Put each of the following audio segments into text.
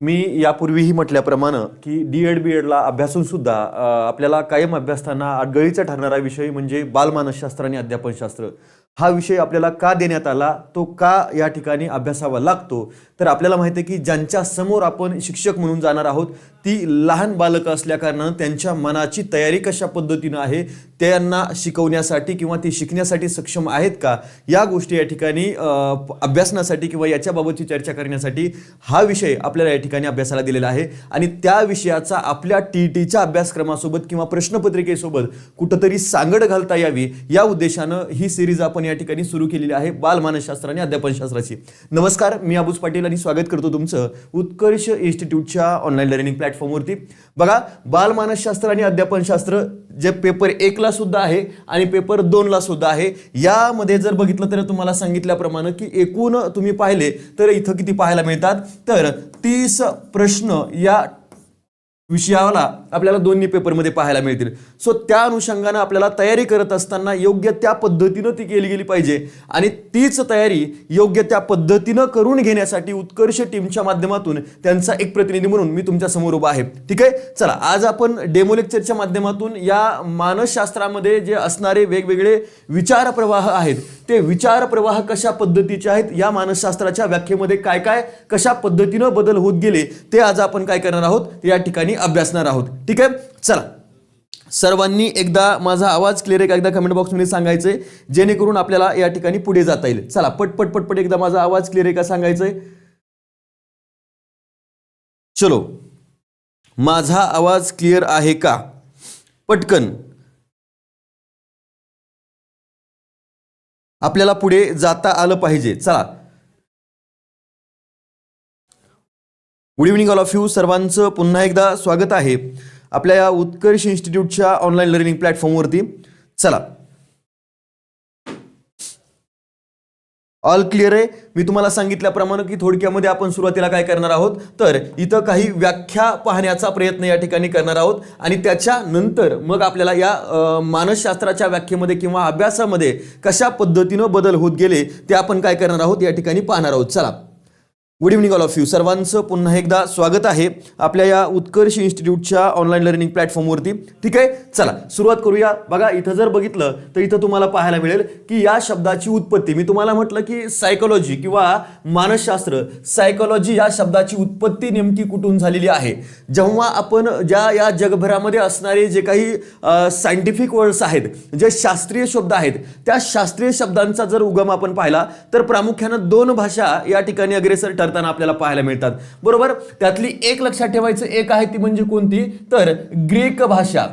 मी यापूर्वीही म्हटल्याप्रमाणे की डी.एड. बी.एडला अभ्यासून सुद्धा आपल्याला कायम अभ्यासताना अडगळीचा ठरणारा विषय म्हणजे बालमानसशास्त्र आणि अध्यापनशास्त्र हा विषय आपल्याला का देण्यात आला, तो का या ठिकाणी अभ्यासावा लागतो. तर आपल्याला माहिती आहे की ज्यांच्या समोर आपण शिक्षक म्हणून जाणार आहोत ती लहान बालकं असल्या कारणानं त्यांच्या मनाची तयारी कशा पद्धतीनं आहे, त्यांना शिकवण्यासाठी किंवा ते शिकण्यासाठी सक्षम आहेत का, या गोष्टी या ठिकाणी अभ्यासनासाठी किंवा याच्याबाबतची चर्चा करण्यासाठी हा विषय आपल्याला या ठिकाणी अभ्यासाला दिलेला आहे. आणि त्या विषयाचा आपल्या टी.टीच्या अभ्यासक्रमासोबत किंवा प्रश्नपत्रिकेसोबत कुठंतरी सांगड घालता यावी या उद्देशानं ही सिरीज आपण या ठिकाणी सुरू केलेली आहे बालमानसशास्त्र आणि अध्यापनशास्त्राची. नमस्कार, मी अबूज पाटील आणि स्वागत करतो तुमचं उत्कर्ष इन्स्टिट्यूटच्या ऑनलाईन लर्निंग प्लॅटफॉर्मवरती. बघा, बालमानसशास्त्र आणि अध्यापनशास्त्र जे पेपर 1 ला सुद्धा आहे आणि पेपर 2 ला सुद्धा आहे. यामध्ये जर बघितलं तर तुम्हाला सांगितल्याप्रमाणे की एकूण तुम्ही पाहिले तर इथं किती पाहायला मिळतात, तर 30 प्रश्न या विषयाला आपल्याला दोन्ही पेपरमध्ये पाहायला मिळतील. सो त्या अनुषंगाने आपल्याला तयारी करत असताना योग्य त्या पद्धतीनं ती केली गेली पाहिजे आणि तीच तयारी योग्य त्या पद्धतीनं करून घेण्यासाठी उत्कर्ष टीमच्या माध्यमातून त्यांचा एक प्रतिनिधी म्हणून मी तुमच्या समोर उभा आहे. ठीक आहे, चला आज आपण डेमो लेक्चरच्या माध्यमातून या मानसशास्त्रामध्ये जे असणारे वेगवेगळे विचार प्रवाह आहेत ते विचार प्रवाह कशा पद्धतीचे आहेत, या मानसशास्त्राच्या व्याख्येमध्ये काय काय कशा पद्धतीनं बदल होत गेले ते आज आपण काय करणार आहोत या ठिकाणी अभ्यासणार आहोत. ठीक आहे, चला सर्वांनी एकदा माझा आवाज क्लिअर आहे का एकदा कमेंट बॉक्समध्ये सांगायचंय जेणेकरून आपल्याला या ठिकाणी पुढे जाता येईल. चला पटपट पटपट एकदा माझा आवाज क्लिअर आहे का सांगायचंय. चलो, माझा आवाज क्लिअर आहे का, पटकन आपल्याला पुढे जाता आलं पाहिजे. चला, good evening all of you, सर्वांचं पुन्हा एकदा स्वागत आहे आपल्या या उत्कर्ष इन्स्टिट्यूटच्या ऑनलाईन लर्निंग प्लॅटफॉर्मवरती. चला, ऑल क्लिअर आहे. मी तुम्हाला सांगितल्याप्रमाणे की थोडक्यामध्ये आपण सुरुवातीला काय करणार आहोत, तर इथं काही व्याख्या पाहण्याचा प्रयत्न या ठिकाणी करणार आहोत आणि त्याच्यानंतर मग आपल्याला या मानसशास्त्राच्या व्याख्येमध्ये किंवा अभ्यासामध्ये कशा पद्धतीनं बदल होत गेले ते आपण काय करणार आहोत या ठिकाणी पाहणार आहोत. चला, good evening all of you, सर्वांचं पुन्हा एकदा स्वागत आहे आपल्या या उत्कर्ष इन्स्टिट्यूटच्या ऑनलाईन लर्निंग प्लॅटफॉर्मवरती. ठीक आहे, चला सुरुवात करूया. बघा, इथं जर बघितलं तर इथं तुम्हाला पाहायला मिळेल की या शब्दाची उत्पत्ती, मी तुम्हाला म्हटलं की सायकोलॉजी किंवा मानसशास्त्र, सायकोलॉजी या शब्दाची उत्पत्ती नेमकी कुठून झालेली आहे. जेव्हा आपण ज्या या जगभरामध्ये असणारे जे काही सायंटिफिक वर्ड्स आहेत, जे शास्त्रीय शब्द आहेत, त्या शास्त्रीय शब्दांचा जर उगम आपण पाहिला तर प्रामुख्यानं 2 भाषा या ठिकाणी अग्रेसर ठरताना आपल्याला पाहायला मिळतात. बरोबर, त्यातली एक लक्षात ठेवायचं एक आहे ती म्हणजे कोणती, तर ग्रीक भाषा.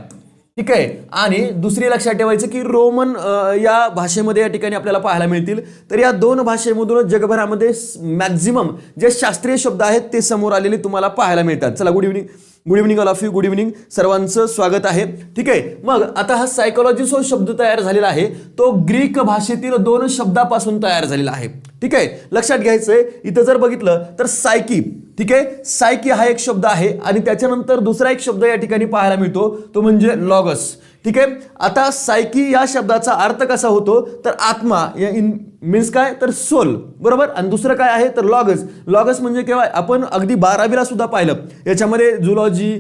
ठीक आहे, आणि दुसरी लक्षात ठेवायचं की रोमन या भाषेमध्ये या ठिकाणी आपल्याला पाहायला मिळतील. तर या 2 भाषेमधून जगभरामध्ये मॅक्झिमम जे शास्त्रीय शब्द आहेत ते समोर आलेले तुम्हाला पाहायला मिळतात. चला, good evening all of you, good evening, सर्वांचं स्वागत आहे. ठीक आहे, मग आता हा सायकोलॉजी जो शब्द तयार झालेला आहे तो ग्रीक भाषेतील 2 शब्दापासून तयार झालेला आहे. ठीक आहे, लक्षात घ्यायचंय. इथं जर बघितलं तर सायकी, ठीक आहे, सायकी हा एक शब्द आहे आणि त्याच्यानंतर दुसरा एक शब्द या ठिकाणी पाहायला मिळतो तो म्हणजे लॉगस. ठीक आहे, आता सायकी या शब्दाचा अर्थ कसा होतो, तर आत्मा मीन्स काय, तर सोल. बरोबर, आणि दुसरं काय आहे तर लॉगस. लॉगस म्हणजे केव्हा आपण अगदी 12वीला सुद्धा पाहिलं, याच्यामध्ये झुलॉजी,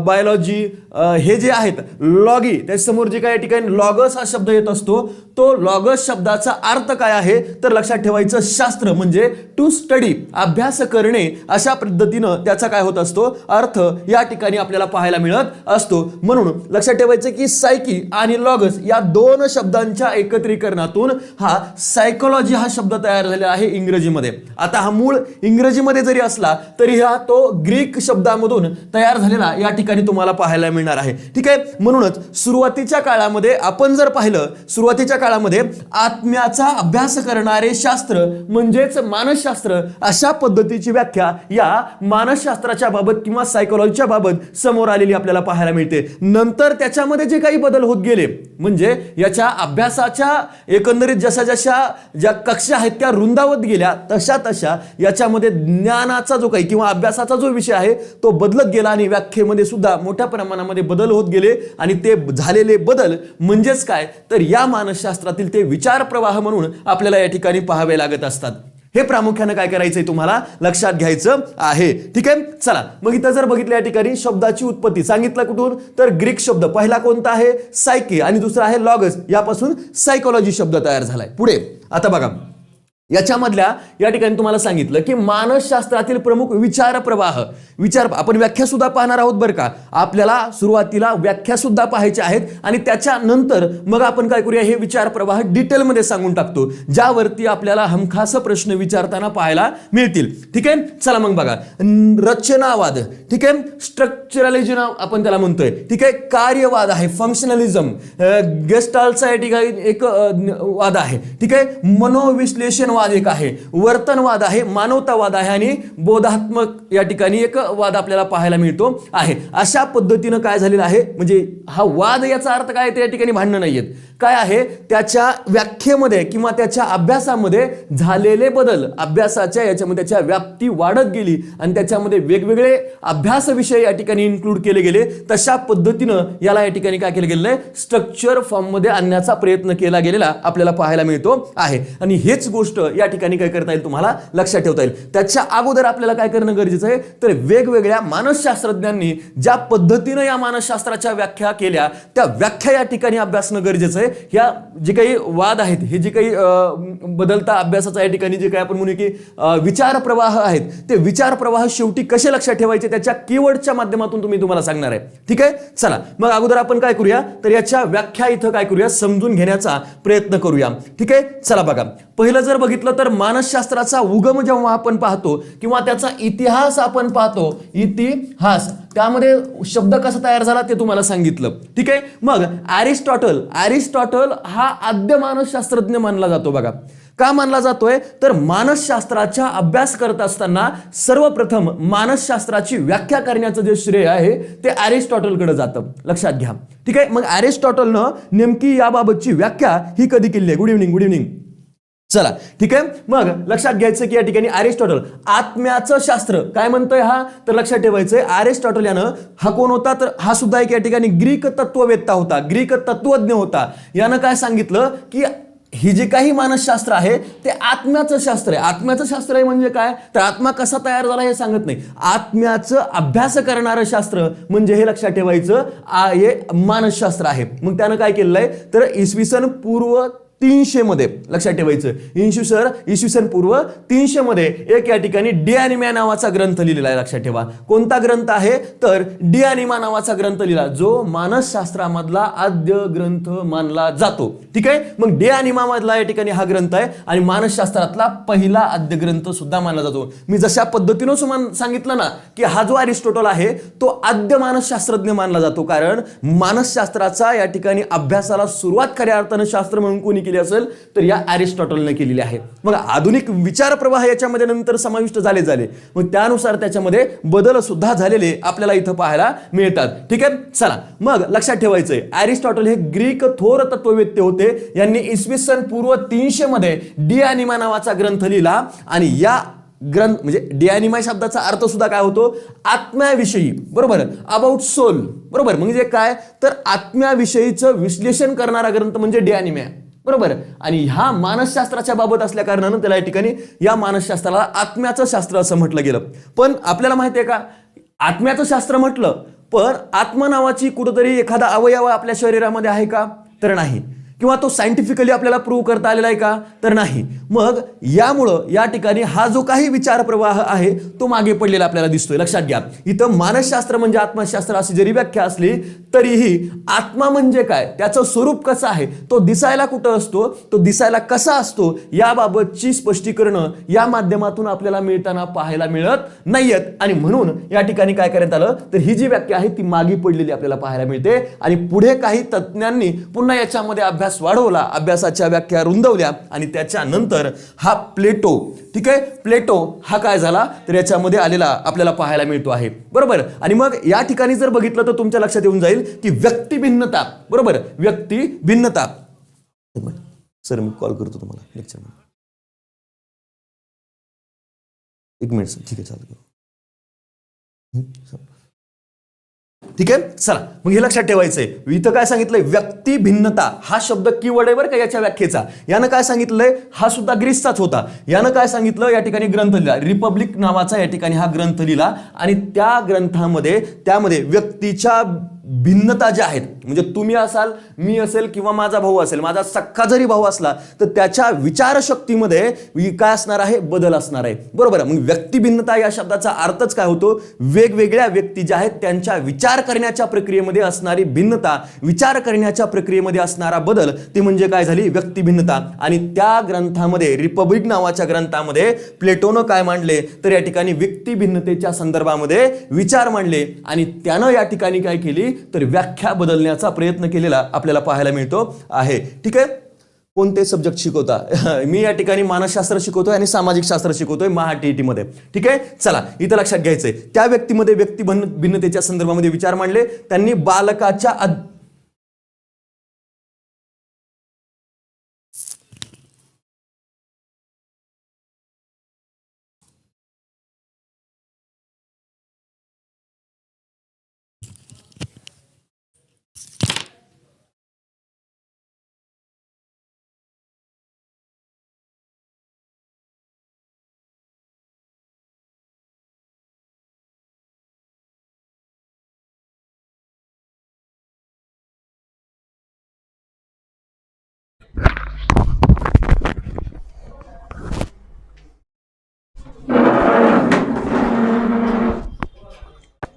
बायोलॉजी हे जे आहेत लॉगी, त्याच्यासमोर जे काय या ठिकाणी लॉगस हा शब्द येत असतो, तो लॉगस शब्दाचा अर्थ काय आहे तर लक्षात ठेवायचं शास्त्र म्हणजे टू स्टडी, अभ्यास करणे, अशा पद्धतीनं त्याचा काय होत असतो अर्थ या ठिकाणी आपल्याला पाहायला मिळत असतो. म्हणून लक्षात ठेवायचं की सायकी आणि लॉगस या 2 शब्दांच्या एकत्रीकरणातून हा सायकोलॉजी हा शब्द तयार झालेला आहे इंग्रजीमध्ये. आता हा मूळ इंग्रजीमध्ये जरी असला तरी हा तो ग्रीक शब्दामधून तयार झालेला या ठिकाणी तुम्हाला पाहायला मिळणार आहे. ठीक आहे, म्हणूनच सुरुवातीच्या काळामध्ये आपण जर पाहिलं, सुरुवातीच्या काळामध्ये आत्म्याचा अभ्यास करणारे शास्त्र म्हणजेच मानसशास्त्र अशा पद्धतीची व्याख्या या मानसशास्त्राच्या बाबत किंवा सायकोलॉजीच्या बाबत समोर आलेली आपल्याला पाहायला मिळते. नंतर त्याच्यामध्ये जे काही बदल होत गेले म्हणजे याच्या अभ्यासाच्या एकंदरीत जशा जशा ज्या कक्षा आहेत त्या रुंदावत गेल्या तशा तशा याच्यामध्ये ज्ञानाचा जो काही किंवा अभ्यासाचा जो विषय आहे तो बदलत गेला आणि व्याख्येमध्ये सुद्धा मोठ्या प्रमाणामध्ये बदल होत गेले. आणि ते झालेले बदल म्हणजेच काय तर या मानसशास्त्रातील ते विचार प्रवाह म्हणून आपल्याला या ठिकाणी पाहावे लागत असतात. हे प्रामुख्याने काय करायचंय तुम्हाला लक्षात घ्यायचं आहे. ठीक आहे, चला मग इथं जर बघितलं या ठिकाणी शब्दाची उत्पत्ती सांगितलं कुठून, तर ग्रीक शब्द पहिला कोणता आहे सायके आणि दुसरा आहे लॉगस, यापासून सायकोलॉजी शब्द तयार झालाय. पुढे आता बघा याच्यामधल्या या ठिकाणी तुम्हाला सांगितलं की मानसशास्त्रातील प्रमुख विचार प्रवाह, आपण व्याख्या सुद्धा पाहणार आहोत बरं का. आपल्याला सुरुवातीला व्याख्या सुद्धा पाहायच्या आहेत आणि त्याच्यानंतर मग आपण काय करूया, हे विचार प्रवाह डिटेलमध्ये सांगून टाकतो, ज्यावरती आपल्याला हमखास प्रश्न विचारताना पाहायला मिळतील. ठीक आहे, चला मग बघा रचनावाद, ठीक आहे, स्ट्रक्चरलिझम आपण त्याला म्हणतोय. ठीक आहे, कार्यवाद आहे, फंक्शनलिझम, गेस्टाल्टचा या ठिकाणी एक वाद आहे. ठीक आहे, मनोविश्लेषण वाद एक आहे, वर्तनवाद आहे, मानवतावाद आहे आणि बोधात्मक या ठिकाणी एक वाद आपल्याला पाहायला मिळतो आहे. अशा पद्धतीनं काय झालेलं आहे, म्हणजे हा वाद याचा अर्थ काय त्या ठिकाणी भांडणं नाहीयेत, काय आहे त्याच्या व्याख्येमध्ये किंवा त्याच्या अभ्यासामध्ये झालेले बदल, अभ्यासाच्या याच्यामध्ये त्याच्या व्याप्ती वाढत गेली आणि त्याच्यामध्ये वेगवेगळे अभ्यास विषय या ठिकाणी इन्क्लूड केले गेले. तशा पद्धतीनं याला या ठिकाणी काय केलं गेलेलं आहे, स्ट्रक्चर फॉर्म मध्ये आणण्याचा प्रयत्न केला गेलेला आपल्याला पाहायला मिळतो आहे. आणि हेच गोष्ट या ठिकाणी काय करता येईल तुम्हाला लक्षात ठेवता येईल. त्याच्या अगोदर आपल्याला काय करणं गरजेचं आहे, तर वेगवेगळ्या मानसशास्त्रज्ञांनी ज्या पद्धतीनं या मानसशास्त्राच्या व्याख्या केल्या त्या व्याख्या या ठिकाणी अभ्यासणं गरजेचं आहे. ह्या जे काही वाद आहेत, हे जे काही बदलता अभ्यासाचा या ठिकाणी जे काही आपण म्हणू की विचार प्रवाह आहेत, ते विचार प्रवाह शेवटी कसे लक्षात ठेवायचे त्याच्या कीवर्डच्या माध्यमातून तुम्हाला सांगणार आहे. ठीक आहे, चला मग अगोदर आपण काय करूया, तर याच्या व्याख्या इथं काय करूया, समजून घेण्याचा प्रयत्न करूया. ठीक आहे, चला बघा पहिलं जर बघितलं तर मानसशास्त्राचा उगम जेव्हा आपण पाहतो किंवा त्याचा इतिहास आपण पाहतो, इतिहास त्यामध्ये शब्द कसा तयार झाला ते तुम्हाला सांगितलं. ठीक आहे, मग अरिस्टॉटल हा आद्य मानसशास्त्रज्ञ मानला जातो. बघा का मानला जातोय, तर मानसशास्त्राचा अभ्यास करत असताना सर्वप्रथम मानसशास्त्राची व्याख्या करण्याचं जे श्रेय आहे ते अरिस्टॉटलकडे जातं, लक्षात घ्या. ठीक आहे, मग अरिस्टॉटलनं नेमकी याबाबतची व्याख्या ही कधी केली आहे. Good evening. चला ठीक आहे, मग लक्षात घ्यायचं की या ठिकाणी अरिस्टॉटल आत्म्याचं शास्त्र काय म्हणतोय, हा तर लक्षात ठेवायचंय अरिस्टॉटल यानं, हा कोण होता तर हा सुद्धा एक या ठिकाणी ग्रीक तत्ववेत्ता होता, ग्रीक तत्वज्ञ होता. यानं काय सांगितलं की ही जे काही मानसशास्त्र आहे ते आत्म्याचं शास्त्र आहे. आत्म्याचं शास्त्र आहे म्हणजे काय, तर आत्मा कसा तयार झाला हे सांगत नाही, आत्म्याचं अभ्यास करणारं शास्त्र म्हणजे हे लक्षात ठेवायचं हे मानसशास्त्र आहे. मग त्यानं काय केलेलं आहे, तर इसवी सन पूर्व 300 मध्ये लक्षात ठेवायचं, इसवी सन पूर्व 300 मध्ये एक या ठिकाणी डी अॅनिमा नावाचा ग्रंथ लिहिलेला आहे. लक्षात ठेवा कोणता ग्रंथ आहे, तर डी अॅनिमा नावाचा ग्रंथ लिहिला, जो मानसशास्त्रामधला आद्य ग्रंथ मानला जातो. ठीक आहे, मग डी अॅनिमा मधला या ठिकाणी हा ग्रंथ आहे आणि मानसशास्त्रातला पहिला आद्य ग्रंथ सुद्धा मानला जातो. मी जशा पद्धतीनं सांगितलं ना की हा जो अरिस्टॉटल आहे तो आद्य मानसशास्त्रज्ञ मानला जातो, कारण मानसशास्त्राचा या ठिकाणी अभ्यासाला सुरुवात खऱ्या अर्थानं शास्त्र म्हणून कोणी केली असेल तर या अरिस्टॉटलने केलेली आहे. मग आधुनिक विचार प्रवाह याच्यामध्ये नंतर समाविष्ट झाले, मग त्यानुसार त्याच्यामध्ये बदल सुद्धा झालेले आपल्याला इथं पाहायला मिळतात. ठीक आहे, चला मग लक्षात ठेवायचंय अरिस्टॉटल हे ग्रीक थोर तत्ववेत्ते होते. यांनी इसवी सन पूर्व 300 मध्ये डी अॅनिमा नावाचा ग्रंथ लिहिला आणि या ग्रंथ म्हणजे डी अॅनिमा शब्दाचा अर्थ सुद्धा काय होतो, आत्म्याविषयी, बरोबर, अबाउट सोल, बरोबर, म्हणजे काय तर आत्म्याविषयीचं विश्लेषण करणारा ग्रंथ म्हणजे डी अॅनिमा, बरोबर. आणि ह्या मानसशास्त्राच्या बाबत असल्या कारणानं त्याला या ठिकाणी या मानसशास्त्राला आत्म्याचं शास्त्र असं म्हटलं गेलं. पण आपल्याला माहिती आहे का, आत्म्याचं शास्त्र म्हटलं पण आत्मा नावाची कुठंतरी एखादा अवयव आपल्या शरीरामध्ये आहे का, तर नाही. किंवा तो सायंटिफिकली आपल्याला प्रूव्ह करता आलेला आहे का, तर नाही. मग यामुळं या ठिकाणी हा जो काही विचार प्रवाह आहे तो मागे पडलेला आपल्याला दिसतोय. लक्षात घ्या, इथं मानसशास्त्र म्हणजे आत्मशास्त्र अशी जरी व्याख्या असली तरीही आत्मा म्हणजे काय, त्याचं स्वरूप कसं आहे, तो दिसायला कुठं असतो, तो दिसायला कसा असतो, याबाबतची स्पष्टीकरणं या माध्यमातून आपल्याला मिळताना पाहायला मिळत नाहीयेत. आणि म्हणून या ठिकाणी काय करण्यात आलं, तर ही जी व्याख्या आहे ती मागे पडलेली आपल्याला पाहायला मिळते. आणि पुढे काही तज्ञांनी पुन्हा याच्यामध्ये अभ्यास वाढवला, अभ्यासाच्या व्याख्या रुंदवल्या आणि त्याच्यानंतर हा प्लेटो, ठीक आहे, प्लेटो हा काय झाला तर याच्यामध्ये आलेला आपल्याला पाहायला मिळतो आहे, बरोबर. आणि मग या ठिकाणी जर बघितलं तर तुमच्या लक्षात येऊन जाईल की व्यक्ती भिन्नता, बरोबर, व्यक्ती भिन्नता. सर मी कॉल करतो तुम्हाला लेक्चर मध्ये, एक मिनिट सर, ठीक आहे चालेल. ठीक आहे, चला मग हे लक्षात ठेवायचंय. इथं काय सांगितलंय, व्यक्ती भिन्नता हा शब्द कीवर्ड आहे बरं का याच्या व्याख्येचा. यानं काय सांगितलंय, हा सुद्धा ग्रीसचाच होता. यानं काय सांगितलं, या ठिकाणी ग्रंथ लिहिला, रिपब्लिक नावाचा या ठिकाणी हा ग्रंथ लिहिला आणि त्या ग्रंथामध्ये त्यामध्ये व्यक्तीच्या भिन्नता ज्या आहेत, म्हणजे तुम्ही असाल, मी असेल किंवा माझा भाऊ असेल, माझा सख्खा जरी भाऊ असला तर त्याच्या विचारशक्तीमध्ये काय असणार आहे, बदल असणार आहे. बरोबर आहे. मग व्यक्ती भिन्नता या शब्दाचा अर्थच काय होतो, वेगवेगळ्या व्यक्ती ज्या आहेत त्यांच्या विचार करण्याच्या प्रक्रियेमध्ये असणारी भिन्नता, विचार करण्याच्या प्रक्रियेमध्ये असणारा बदल, ते म्हणजे काय झाली, व्यक्ती भिन्नता. आणि त्या ग्रंथामध्ये, रिपब्लिक नावाच्या ग्रंथामध्ये प्लेटोनं काय मांडले, तर या ठिकाणी व्यक्ती भिन्नतेच्या संदर्भामध्ये विचार मांडले आणि त्यानं या ठिकाणी काय केली, तर व्याख्या बदलण्याचा प्रयत्न केलेला आपल्याला पाहायला मिळतो आहे. ठीक आहे, कोणते सब्जेक्ट शिकवता? मी या ठिकाणी मानसशास्त्र शिकवतोय आणि सामाजिक शास्त्र शिकवतोय महाटीईटी मध्ये. ठीक आहे, चला इथं लक्षात घ्यायचंय, त्या व्यक्तीमध्ये व्यक्ती भिन्नतेच्या संदर्भामध्ये विचार मांडले. त्यांनी बालकाच्या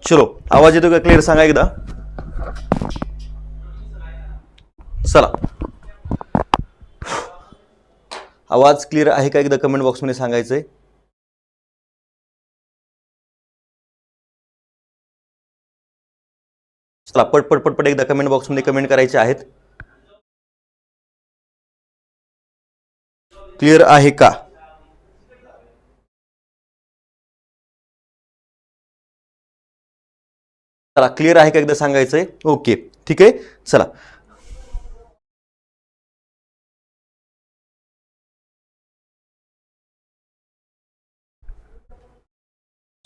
चलो, आवाज येतो का क्लिअर सांगा एकदा. चला, आवाज क्लिअर आहे का एकदा कमेंट बॉक्समध्ये सांगायचंय. चला पटपट पटपट एकदा कमेंट बॉक्समध्ये कमेंट करायचे आहेत. क्लिअर आहे का? चला क्लिअर आहे का एकदा सांगायचंय. ओके ठीक आहे, चला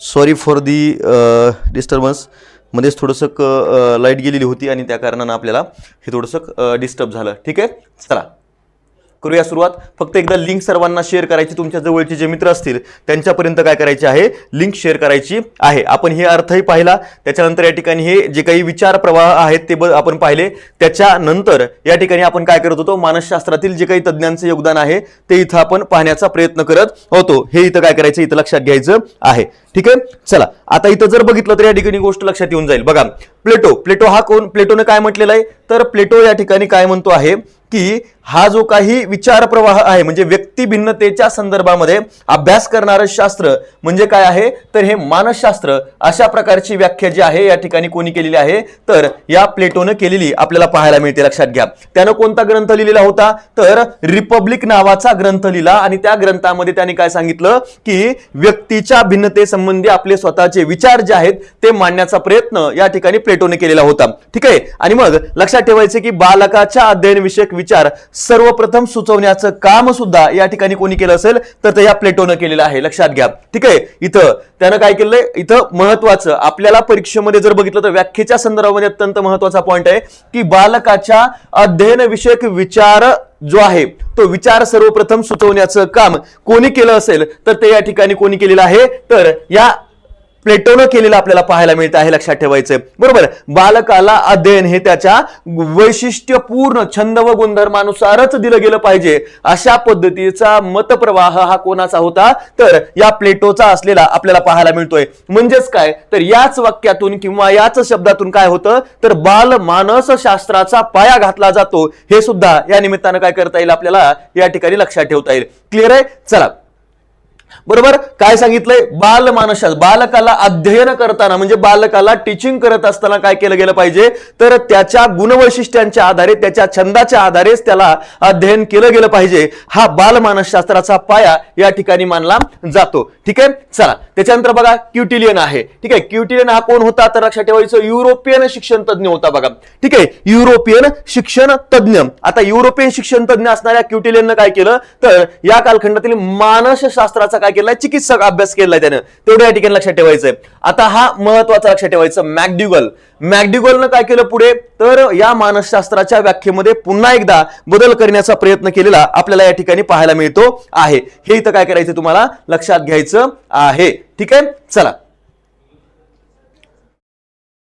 सॉरी फॉर दी डिस्टर्बन्स. मध्येच थोडंसं लाईट गेलेली होती आणि त्या कारणानं आपल्याला हे थोडंसं डिस्टर्ब झालं. ठीक आहे, चला करूया सुरुवात. फक्त एकदा लिंक सर्वांना शेअर करायची, तुमच्या जवळचे जे मित्र असतील त्यांच्यापर्यंत काय करायचे आहे, लिंक शेअर करायची आहे. आपण हे अर्थही पाहिला, त्याच्यानंतर या ठिकाणी हे जे काही विचार प्रवाह आहेत ते आपण पाहिले. त्याच्यानंतर या ठिकाणी आपण काय करत होतो, मानसशास्त्रातील जे काही तज्ज्ञांचे योगदान आहे ते इथं आपण पाहण्याचा प्रयत्न करत होतो. हे इथं काय करायचं, इथं लक्षात घ्यायचं आहे. ठीक आहे, चला आता इथं जर बघितलं तर या ठिकाणी गोष्ट लक्षात येऊन जाईल. बघा, प्लेटो हा कोण, प्लेटोने काय म्हटलेलं आहे, तर प्लेटो या ठिकाणी काय म्हणतो आहे की हा जो काही विचार प्रवाह आहे म्हणजे व्यक्ती भिन्नतेच्या संदर्भामध्ये अभ्यास करणारं शास्त्र म्हणजे काय आहे, तर हे मानसशास्त्र. अशा प्रकारची व्याख्या जी आहे या ठिकाणी कोणी केलेली आहे, तर या प्लेटोनं केलेली आपल्याला पाहायला मिळते. लक्षात घ्या, त्यानं कोणता ग्रंथ लिहिलेला होता, तर रिपब्लिक नावाचा ग्रंथ लिहिला आणि त्या ग्रंथामध्ये त्याने काय सांगितलं की व्यक्तीच्या भिन्नतेसंबंधी आपले स्वतःचे विचार जे आहेत ते मांडण्याचा प्रयत्न या ठिकाणी प्लेटोने केलेला होता. ठीक आहे, आणि मग लक्षात ठेवायचे की बालकाच्या अध्ययन विषयक विचार सर्वप्रथम सुचवण्याचं काम सुद्धा या ठिकाणी कोणी केलं असेल, तर ते या प्लेटोनं केलेलं आहे. लक्षात घ्या. ठीक आहे, इथं त्यानं काय केलंय, इथं महत्वाचं आपल्याला परीक्षेमध्ये जर बघितलं तर व्याख्येच्या संदर्भामध्ये अत्यंत महत्वाचा पॉइंट आहे की बालकाच्या अध्ययन विषयक विचार जो आहे तो विचार सर्वप्रथम सुचवण्याचं काम कोणी केलं असेल, तर ते या ठिकाणी कोणी केलेलं आहे, तर या प्लेटोनं केलेलं आपल्याला पाहायला मिळतं आहे. लक्षात ठेवायचंय. बरोबर, बालकाला अध्ययन हे त्याच्या वैशिष्ट्यपूर्ण छंद व गुणधर्मानुसारच दिलं गेलं पाहिजे, अशा पद्धतीचा मतप्रवाह हा कोणाचा होता, तर या प्लेटोचा असलेला आपल्याला पाहायला मिळतोय. म्हणजेच काय, तर याच वाक्यातून किंवा याच शब्दातून काय होतं, तर बाल मानस शास्त्राचा पाया घातला जातो. हे सुद्धा या निमित्तानं काय करता येईल, आपल्याला या ठिकाणी लक्षात ठेवता येईल. क्लिअर आहे. चला, बरोबर, काय सांगितलंय, बाल मानसशास्त्र, बालकाला अध्ययन करताना म्हणजे बालकाला टीचिंग करत असताना काय केलं गेलं पाहिजे, तर त्याच्या गुणवैशिष्ट्यांच्या आधारे, त्याच्या छंदाच्या आधारेच त्याला अध्ययन केलं गेलं पाहिजे. हा बाल मानसशास्त्राचा पाया या ठिकाणी मानला जातो. ठीक आहे, चला त्याच्यानंतर बघा क्युटिलियन आहे. ठीक आहे, क्युटिलियन हा कोण होता, तर लक्षात ठेवायचं युरोपियन शिक्षण तज्ञ होता. बघा, ठीक आहे, युरोपियन शिक्षण तज्ञ. आता युरोपियन शिक्षण तज्ञ असणाऱ्या क्युटिलियननं काय केलं, तर या कालखंडातील मानसशास्त्राचा काय केलाय, चिकित्सक अभ्यास केलाय त्यानं, तेवढं या ठिकाणी लक्षात ठेवायचंय. आता हा महत्वाचा लक्षात ठेवायचं, मॅकडुगलनं काय केलं पुढे, तर या मानसशास्त्राच्या व्याख्येमध्ये पुन्हा एकदा बदल करण्याचा प्रयत्न केलेला आपल्याला या ठिकाणी पाहायला मिळतो आहे. हे इथं काय करायचं तुम्हाला लक्षात घ्यायचं आहे. ठीक आहे, चला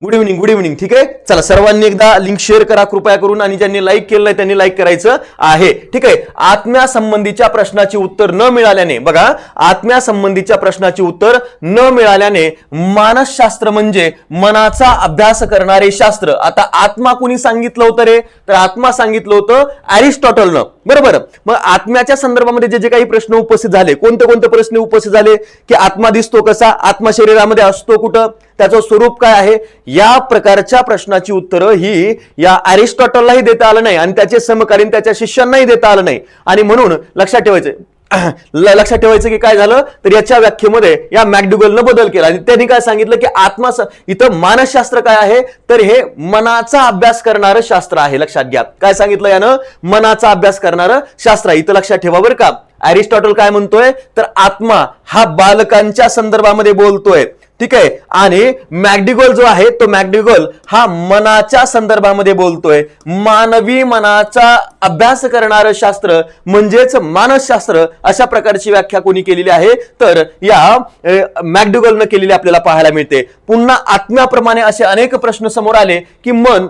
गुड इव्हनिंग. ठीक आहे, चला सर्वांनी एकदा लिंक शेअर करा कृपया करून, आणि ज्यांनी लाईक केलं नाही त्यांनी लाईक करायचं आहे. ठीक आहे, आत्म्यासंबंधीच्या प्रश्नाची उत्तर न मिळाल्याने, बघा आत्म्यासंबंधीच्या प्रश्नाची उत्तर न मिळाल्याने मानसशास्त्र म्हणजे मनाचा अभ्यास करणारे शास्त्र. आता आत्मा कुणी सांगितलं होतं रे, तर आत्मा सांगितलं होतं अरिस्टॉटलनं, बरोबर. मग आत्म्याच्या संदर्भामध्ये जे जे काही प्रश्न उपस्थित झाले, कोणते प्रश्न उपस्थित झाले, की आत्मा दिसतो कसा, आत्मा शरीरामध्ये असतो कुठं, त्याचं स्वरूप काय आहे, या प्रकारच्या प्रश्नाची उत्तरं ही या अरिस्टॉटललाही देता आलं नाही आणि त्याचे समकालीन त्याच्या शिष्यांनाही देता आलं नाही. आणि म्हणून लक्षात ठेवायचं की काय झालं, तर याच्या व्याख्येमध्ये या मॅकडुगलनं बदल केला आणि त्यांनी काय सांगितलं की आत्मा, इथं मानसशास्त्र काय आहे, तर हे मनाचा अभ्यास करणारं शास्त्र आहे. लक्षात घ्या काय सांगितलं यानं, मनाचा अभ्यास करणारं शास्त्र आहे. इथं लक्षात ठेवा बरं का, अरिस्टॉटल काय म्हणतोय, तर आत्मा हा बालकांच्या संदर्भामध्ये बोलतोय. ठीक आहे, आणि मॅकडुगल जो आहे तो मॅकडुगल हा मनाच्या संदर्भामध्ये बोलतोय. मानवी मनाचा अभ्यास करणारं शास्त्र म्हणजेच मानसशास्त्र, अशा प्रकारची व्याख्या कोणी केलेली आहे, तर या मॅकडुगलनं केलेली आपल्याला पाहायला मिळते. पुन्हा आत्म्याप्रमाणे असे अनेक प्रश्न समोर आले की मन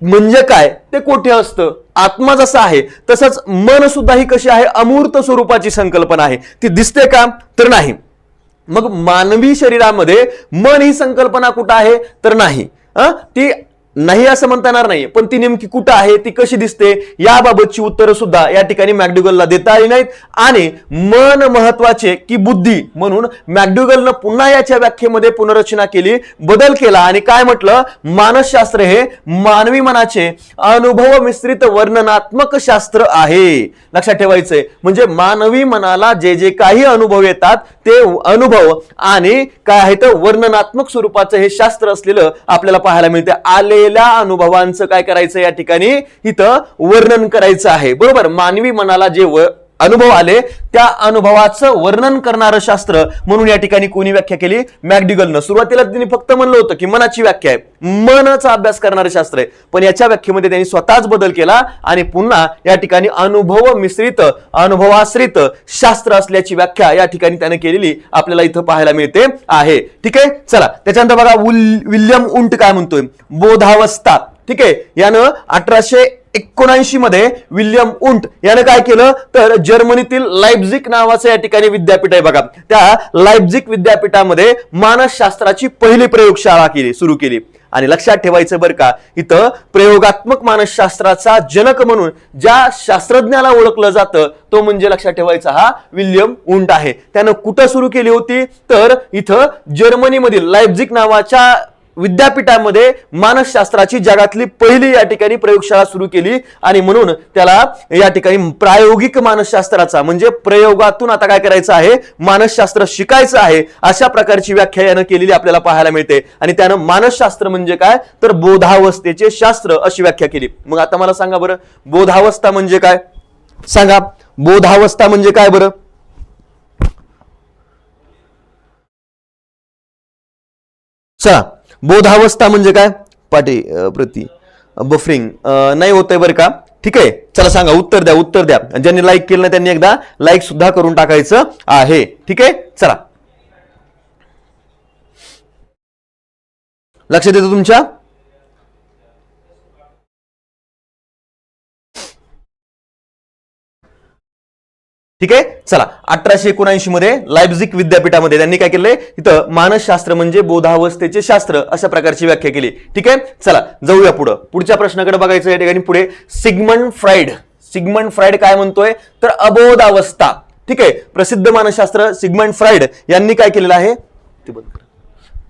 म्हणजे काय, ते कोठे असतं, आत्मा जसा आहे तसंच मन सुद्धा ही कशी आहे, अमूर्त स्वरूपाची संकल्पना आहे, ती दिसते का, तर नाही. मग मानवी शरीरामध्ये मन ही संकल्पना कुठं आहे, तर नाही. ती नाही असं म्हणता येणार नाही, पण ती नेमकी कुठं आहे, ती कशी दिसते, याबाबतची उत्तरं सुद्धा या ठिकाणी मॅकडुगलला देता आली नाहीत. आणि मन महत्वाचे की बुद्धी, म्हणून मॅकडुगलनं पुन्हा याच्या व्याख्येमध्ये पुनर्रचना केली, बदल केला आणि काय म्हटलं, मानसशास्त्र हे मानवी मनाचे अनुभव मिश्रित वर्णनात्मक शास्त्र आहे. लक्षात ठेवायचंय, म्हणजे मानवी मनाला जे जे काही अनुभव येतात ते अनुभव आणि काय आहे तर वर्णनात्मक स्वरूपाचं हे शास्त्र असलेलं आपल्याला पाहायला मिळते. आलेल्या अनुभवांचं काय करायचं या ठिकाणी इथं वर्णन करायचं आहे, बरोबर. मानवी मनाला जे अनुभव आले त्या अनुभवाचं वर्णन करणारं शास्त्र म्हणून या ठिकाणी कोणी व्याख्या केली, मॅकडुगलनं. सुरुवातीला त्यांनी फक्त म्हणलं होतं की मनाची व्याख्या आहे, मनाचा अभ्यास करणारं शास्त्र आहे, पण याच्या व्याख्येमध्ये त्यांनी स्वतःच बदल केला आणि पुन्हा या ठिकाणी अनुभव मिश्रित अनुभवाश्रित शास्त्र असल्याची व्याख्या या ठिकाणी त्याने केलेली आपल्याला इथं पाहायला मिळते आहे. ठीक आहे, चला त्याच्यानंतर बघा विल्यम उंट काय म्हणतोय, बोधावस्था. ठीक आहे, यानं 1879 मध्ये विल्यम उंट यानं काय केलं, तर जर्मनीतील लाइप्झिग नावाचं या ठिकाणी विद्यापीठ आहे बघा, त्या लाइप्झिग विद्यापीठामध्ये मानसशास्त्राची पहिली प्रयोगशाळा सुरू केली. आणि लक्षात ठेवायचं बरं का, इथं प्रयोगात्मक मानसशास्त्राचा जनक म्हणून ज्या शास्त्रज्ञाला ओळखलं जातं तो म्हणजे लक्षात ठेवायचा हा विल्यम उंट आहे. त्यानं कुठं सुरू केली होती, तर इथं जर्मनीमधील लाइप्झिग नावाच्या विद्यापीठामध्ये मानसशास्त्राची जगातली पहिली या ठिकाणी प्रयोगशाळा सुरू केली आणि म्हणून त्याला या ठिकाणी प्रायोगिक मानसशास्त्राचा, म्हणजे प्रयोगातून आता काय करायचं आहे, मानसशास्त्र शिकायचं आहे, अशा प्रकारची व्याख्या यानं केलेली आपल्याला पाहायला मिळते. आणि त्यानं मानसशास्त्र म्हणजे काय, तर बोधावस्थेचे शास्त्र अशी व्याख्या केली. मग आता मला सांगा बरं, बोधावस्था म्हणजे काय, सांगा बोधावस्था म्हणजे काय बरं. चला बोधावस्था म्हणजे काय, प्रति बफरिंग नाही होतंय बरं का. ठीक आहे, चला सांगा, उत्तर द्या. ज्यांनी लाईक केलं नाही त्यांनी एकदा लाईक सुद्धा करून टाकायचं आहे. ठीक आहे, चला लक्षात येतं तुमच्या. ठीक आहे, चला 1879 मध्ये लाइप्झिग विद्यापीठामध्ये त्यांनी काय केलंय, इथं मानसशास्त्र म्हणजे बोधावस्थेचे शास्त्र अशा प्रकारची व्याख्या केली. ठीक आहे, चला जाऊया पुढच्या प्रश्नाकडे बघायचं या ठिकाणी. पुढे सिग्मंड फ्राइड काय म्हणतोय, तर अबोधावस्था. ठीक आहे, प्रसिद्ध मानसशास्त्र सिग्मंड फ्राइड यांनी काय केलेलं आहे, ते बंद करा.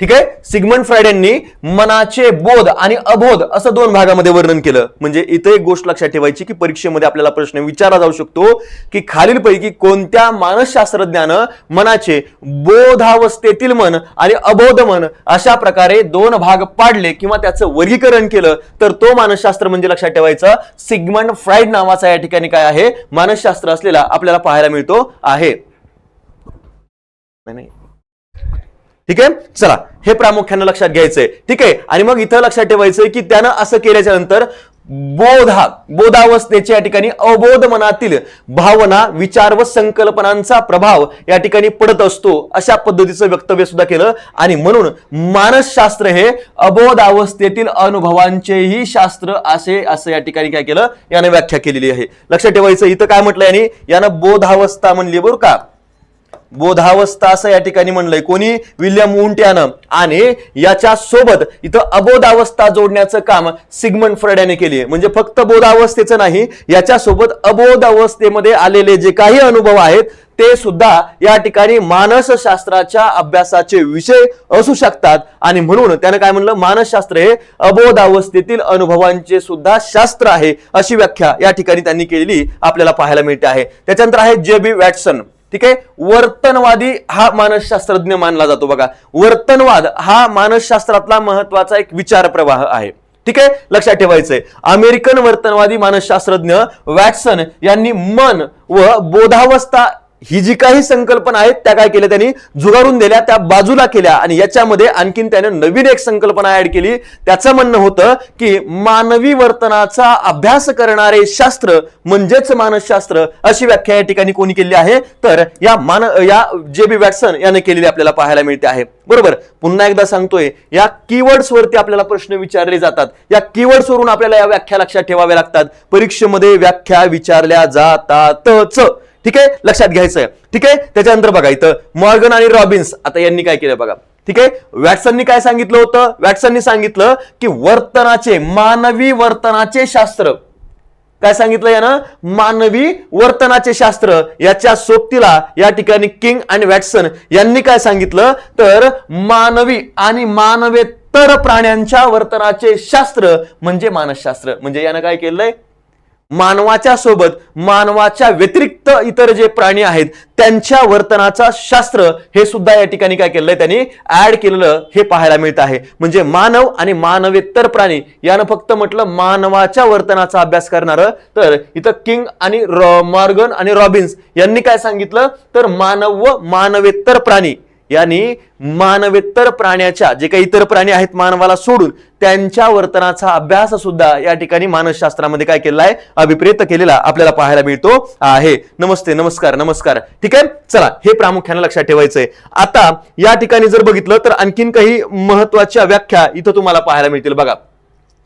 ठीक आहे, सिग्मंड फ्राइड यांनी मनाचे बोध आणि अबोध असं दोन भागामध्ये वर्णन केलं. म्हणजे इथे एक गोष्ट लक्षात ठेवायची की परीक्षेमध्ये आपल्याला प्रश्न विचारला जाऊ शकतो की खालीलपैकी कोणत्या मानसशास्त्रज्ञानं मनाचे बोधावस्थेतील मन आणि अबोध मन अशा प्रकारे दोन भाग पाडले किंवा त्याचं वर्गीकरण केलं, तर तो मानसशास्त्र म्हणजे लक्षात ठेवायचं सिग्मंड फ्राइड नावाचा या ठिकाणी काय आहे, मानसशास्त्र असलेला आपल्याला पाहायला मिळतो आहे. नाही, ठीक आहे. चला, हे प्रामुख्याने लक्षात घ्यायचंय. ठीक आहे. आणि मग इथं लक्षात ठेवायचंय की त्यानं असं केल्याच्या नंतर बोधावस्थेच्या या ठिकाणी अबोध मनातील भावना, विचार व संकल्पनांचा प्रभाव या ठिकाणी पडत असतो, अशा पद्धतीचं वक्तव्य सुद्धा केलं. आणि म्हणून मानसशास्त्र हे अबोध अवस्थेतील अनुभवांचेही शास्त्र असं या ठिकाणी काय केलं, यानं व्याख्या केलेली आहे. लक्षात ठेवायचं, इथं काय म्हटलंय यानं बोधावस्था म्हणली बरं का, बोधावस्था असं या ठिकाणी म्हणलंय कोणी, विल्यम वुंट यानं. आणि याच्या सोबत इथं अबोधावस्था जोडण्याचं काम सिग्मंड फ्रॉइड याने केली. म्हणजे फक्त बोधावस्थेचं नाही, याच्या सोबत अबोध अवस्थेमध्ये आलेले जे काही अनुभव आहेत ते सुद्धा या ठिकाणी मानसशास्त्राच्या अभ्यासाचे विषय असू शकतात. आणि म्हणून त्यानं काय म्हणलं, मानसशास्त्र हे अबोध अवस्थेतील अनुभवांचे सुद्धा शास्त्र आहे, अशी व्याख्या या ठिकाणी त्यांनी केलेली आपल्याला पाहायला मिळते आहे. त्याच्यानंतर आहे जे.बी. वॅटसन. ठीक आहे. वर्तनवादी हा मानसशास्त्रज्ञ मानला जातो. बघा, वर्तनवाद हा मानसशास्त्रातला महत्वाचा एक विचार प्रवाह आहे. ठीक आहे, लक्षात ठेवायचंय. अमेरिकन वर्तनवादी मानसशास्त्रज्ञ वॅटसन यांनी मन व बोधावस्था ही जी काही संकल्पना आहेत त्या काय केल्या, त्यांनी जुगारून दिल्या, त्या बाजूला केल्या. आणि याच्यामध्ये आणखीन त्याने नवीन एक संकल्पना ऍड केली. त्याचं म्हणणं होतं की मानवी वर्तनाचा अभ्यास करणारे शास्त्र म्हणजेच मानसशास्त्र, अशी व्याख्या या ठिकाणी कोणी केली आहे, तर या जे.बी. वॅटसन याने केलेली आपल्याला पाहायला मिळते आहे. बरोबर. पुन्हा एकदा सांगतोय, या कीवर्ड्स वरती आपल्याला प्रश्न विचारले जातात. या कीवर्ड्स वरून आपल्याला या व्याख्या लक्षात ठेवाव्या लागतात. परीक्षेमध्ये व्याख्या विचारल्या जातातच. ठीक आहे, लक्षात घ्यायचंय. ठीक आहे. त्याच्यानंतर बघा, इथं मॉर्गन आणि रॉबिन्स आता यांनी काय केलं बघा. ठीक आहे. वॅटसननी काय सांगितलं होतं, वॅटसननी सांगितलं की मानवी वर्तनाचे शास्त्र, काय सांगितलं यानं, मानवी वर्तनाचे शास्त्र. याच्या सोबतीला या ठिकाणी किंग आणि वॅटसन यांनी काय सांगितलं, तर मानवी आणि मानवेतर प्राण्यांच्या वर्तनाचे शास्त्र म्हणजे मानसशास्त्र. म्हणजे यानं काय केलंय, मानवाच्या सोबत मानवाच्या व्यतिरिक्त इतर जे प्राणी आहेत त्यांच्या वर्तनाचा शास्त्र हे सुद्धा या ठिकाणी काय केलंय, त्यांनी ऍड केलेलं हे पाहायला मिळत आहे. म्हणजे मानव आणि मानवेतर प्राणी यानं फक्त म्हटलं मानवाच्या वर्तनाचा अभ्यास करणारं, तर इथं किंग आणि मॉर्गन आणि रॉबिन्स यांनी काय सांगितलं, तर मानव व मानवेतर प्राणी यांनी मानवेतर प्राण्याच्या जे काही इतर प्राणी आहेत मानवाला सोडून त्यांच्या वर्तनाचा अभ्यास सुद्धा या ठिकाणी मानसशास्त्रामध्ये काय केलेला आहे, अभिप्रेत केलेला आपल्याला पाहायला मिळतो आहे. नमस्ते, नमस्कार, नमस्कार. ठीक आहे. चला, हे प्रामुख्याने लक्षात ठेवायचंय. आता या ठिकाणी जर बघितलं तर आणखीन काही महत्वाच्या व्याख्या इथं तुम्हाला पाहायला मिळतील बघा.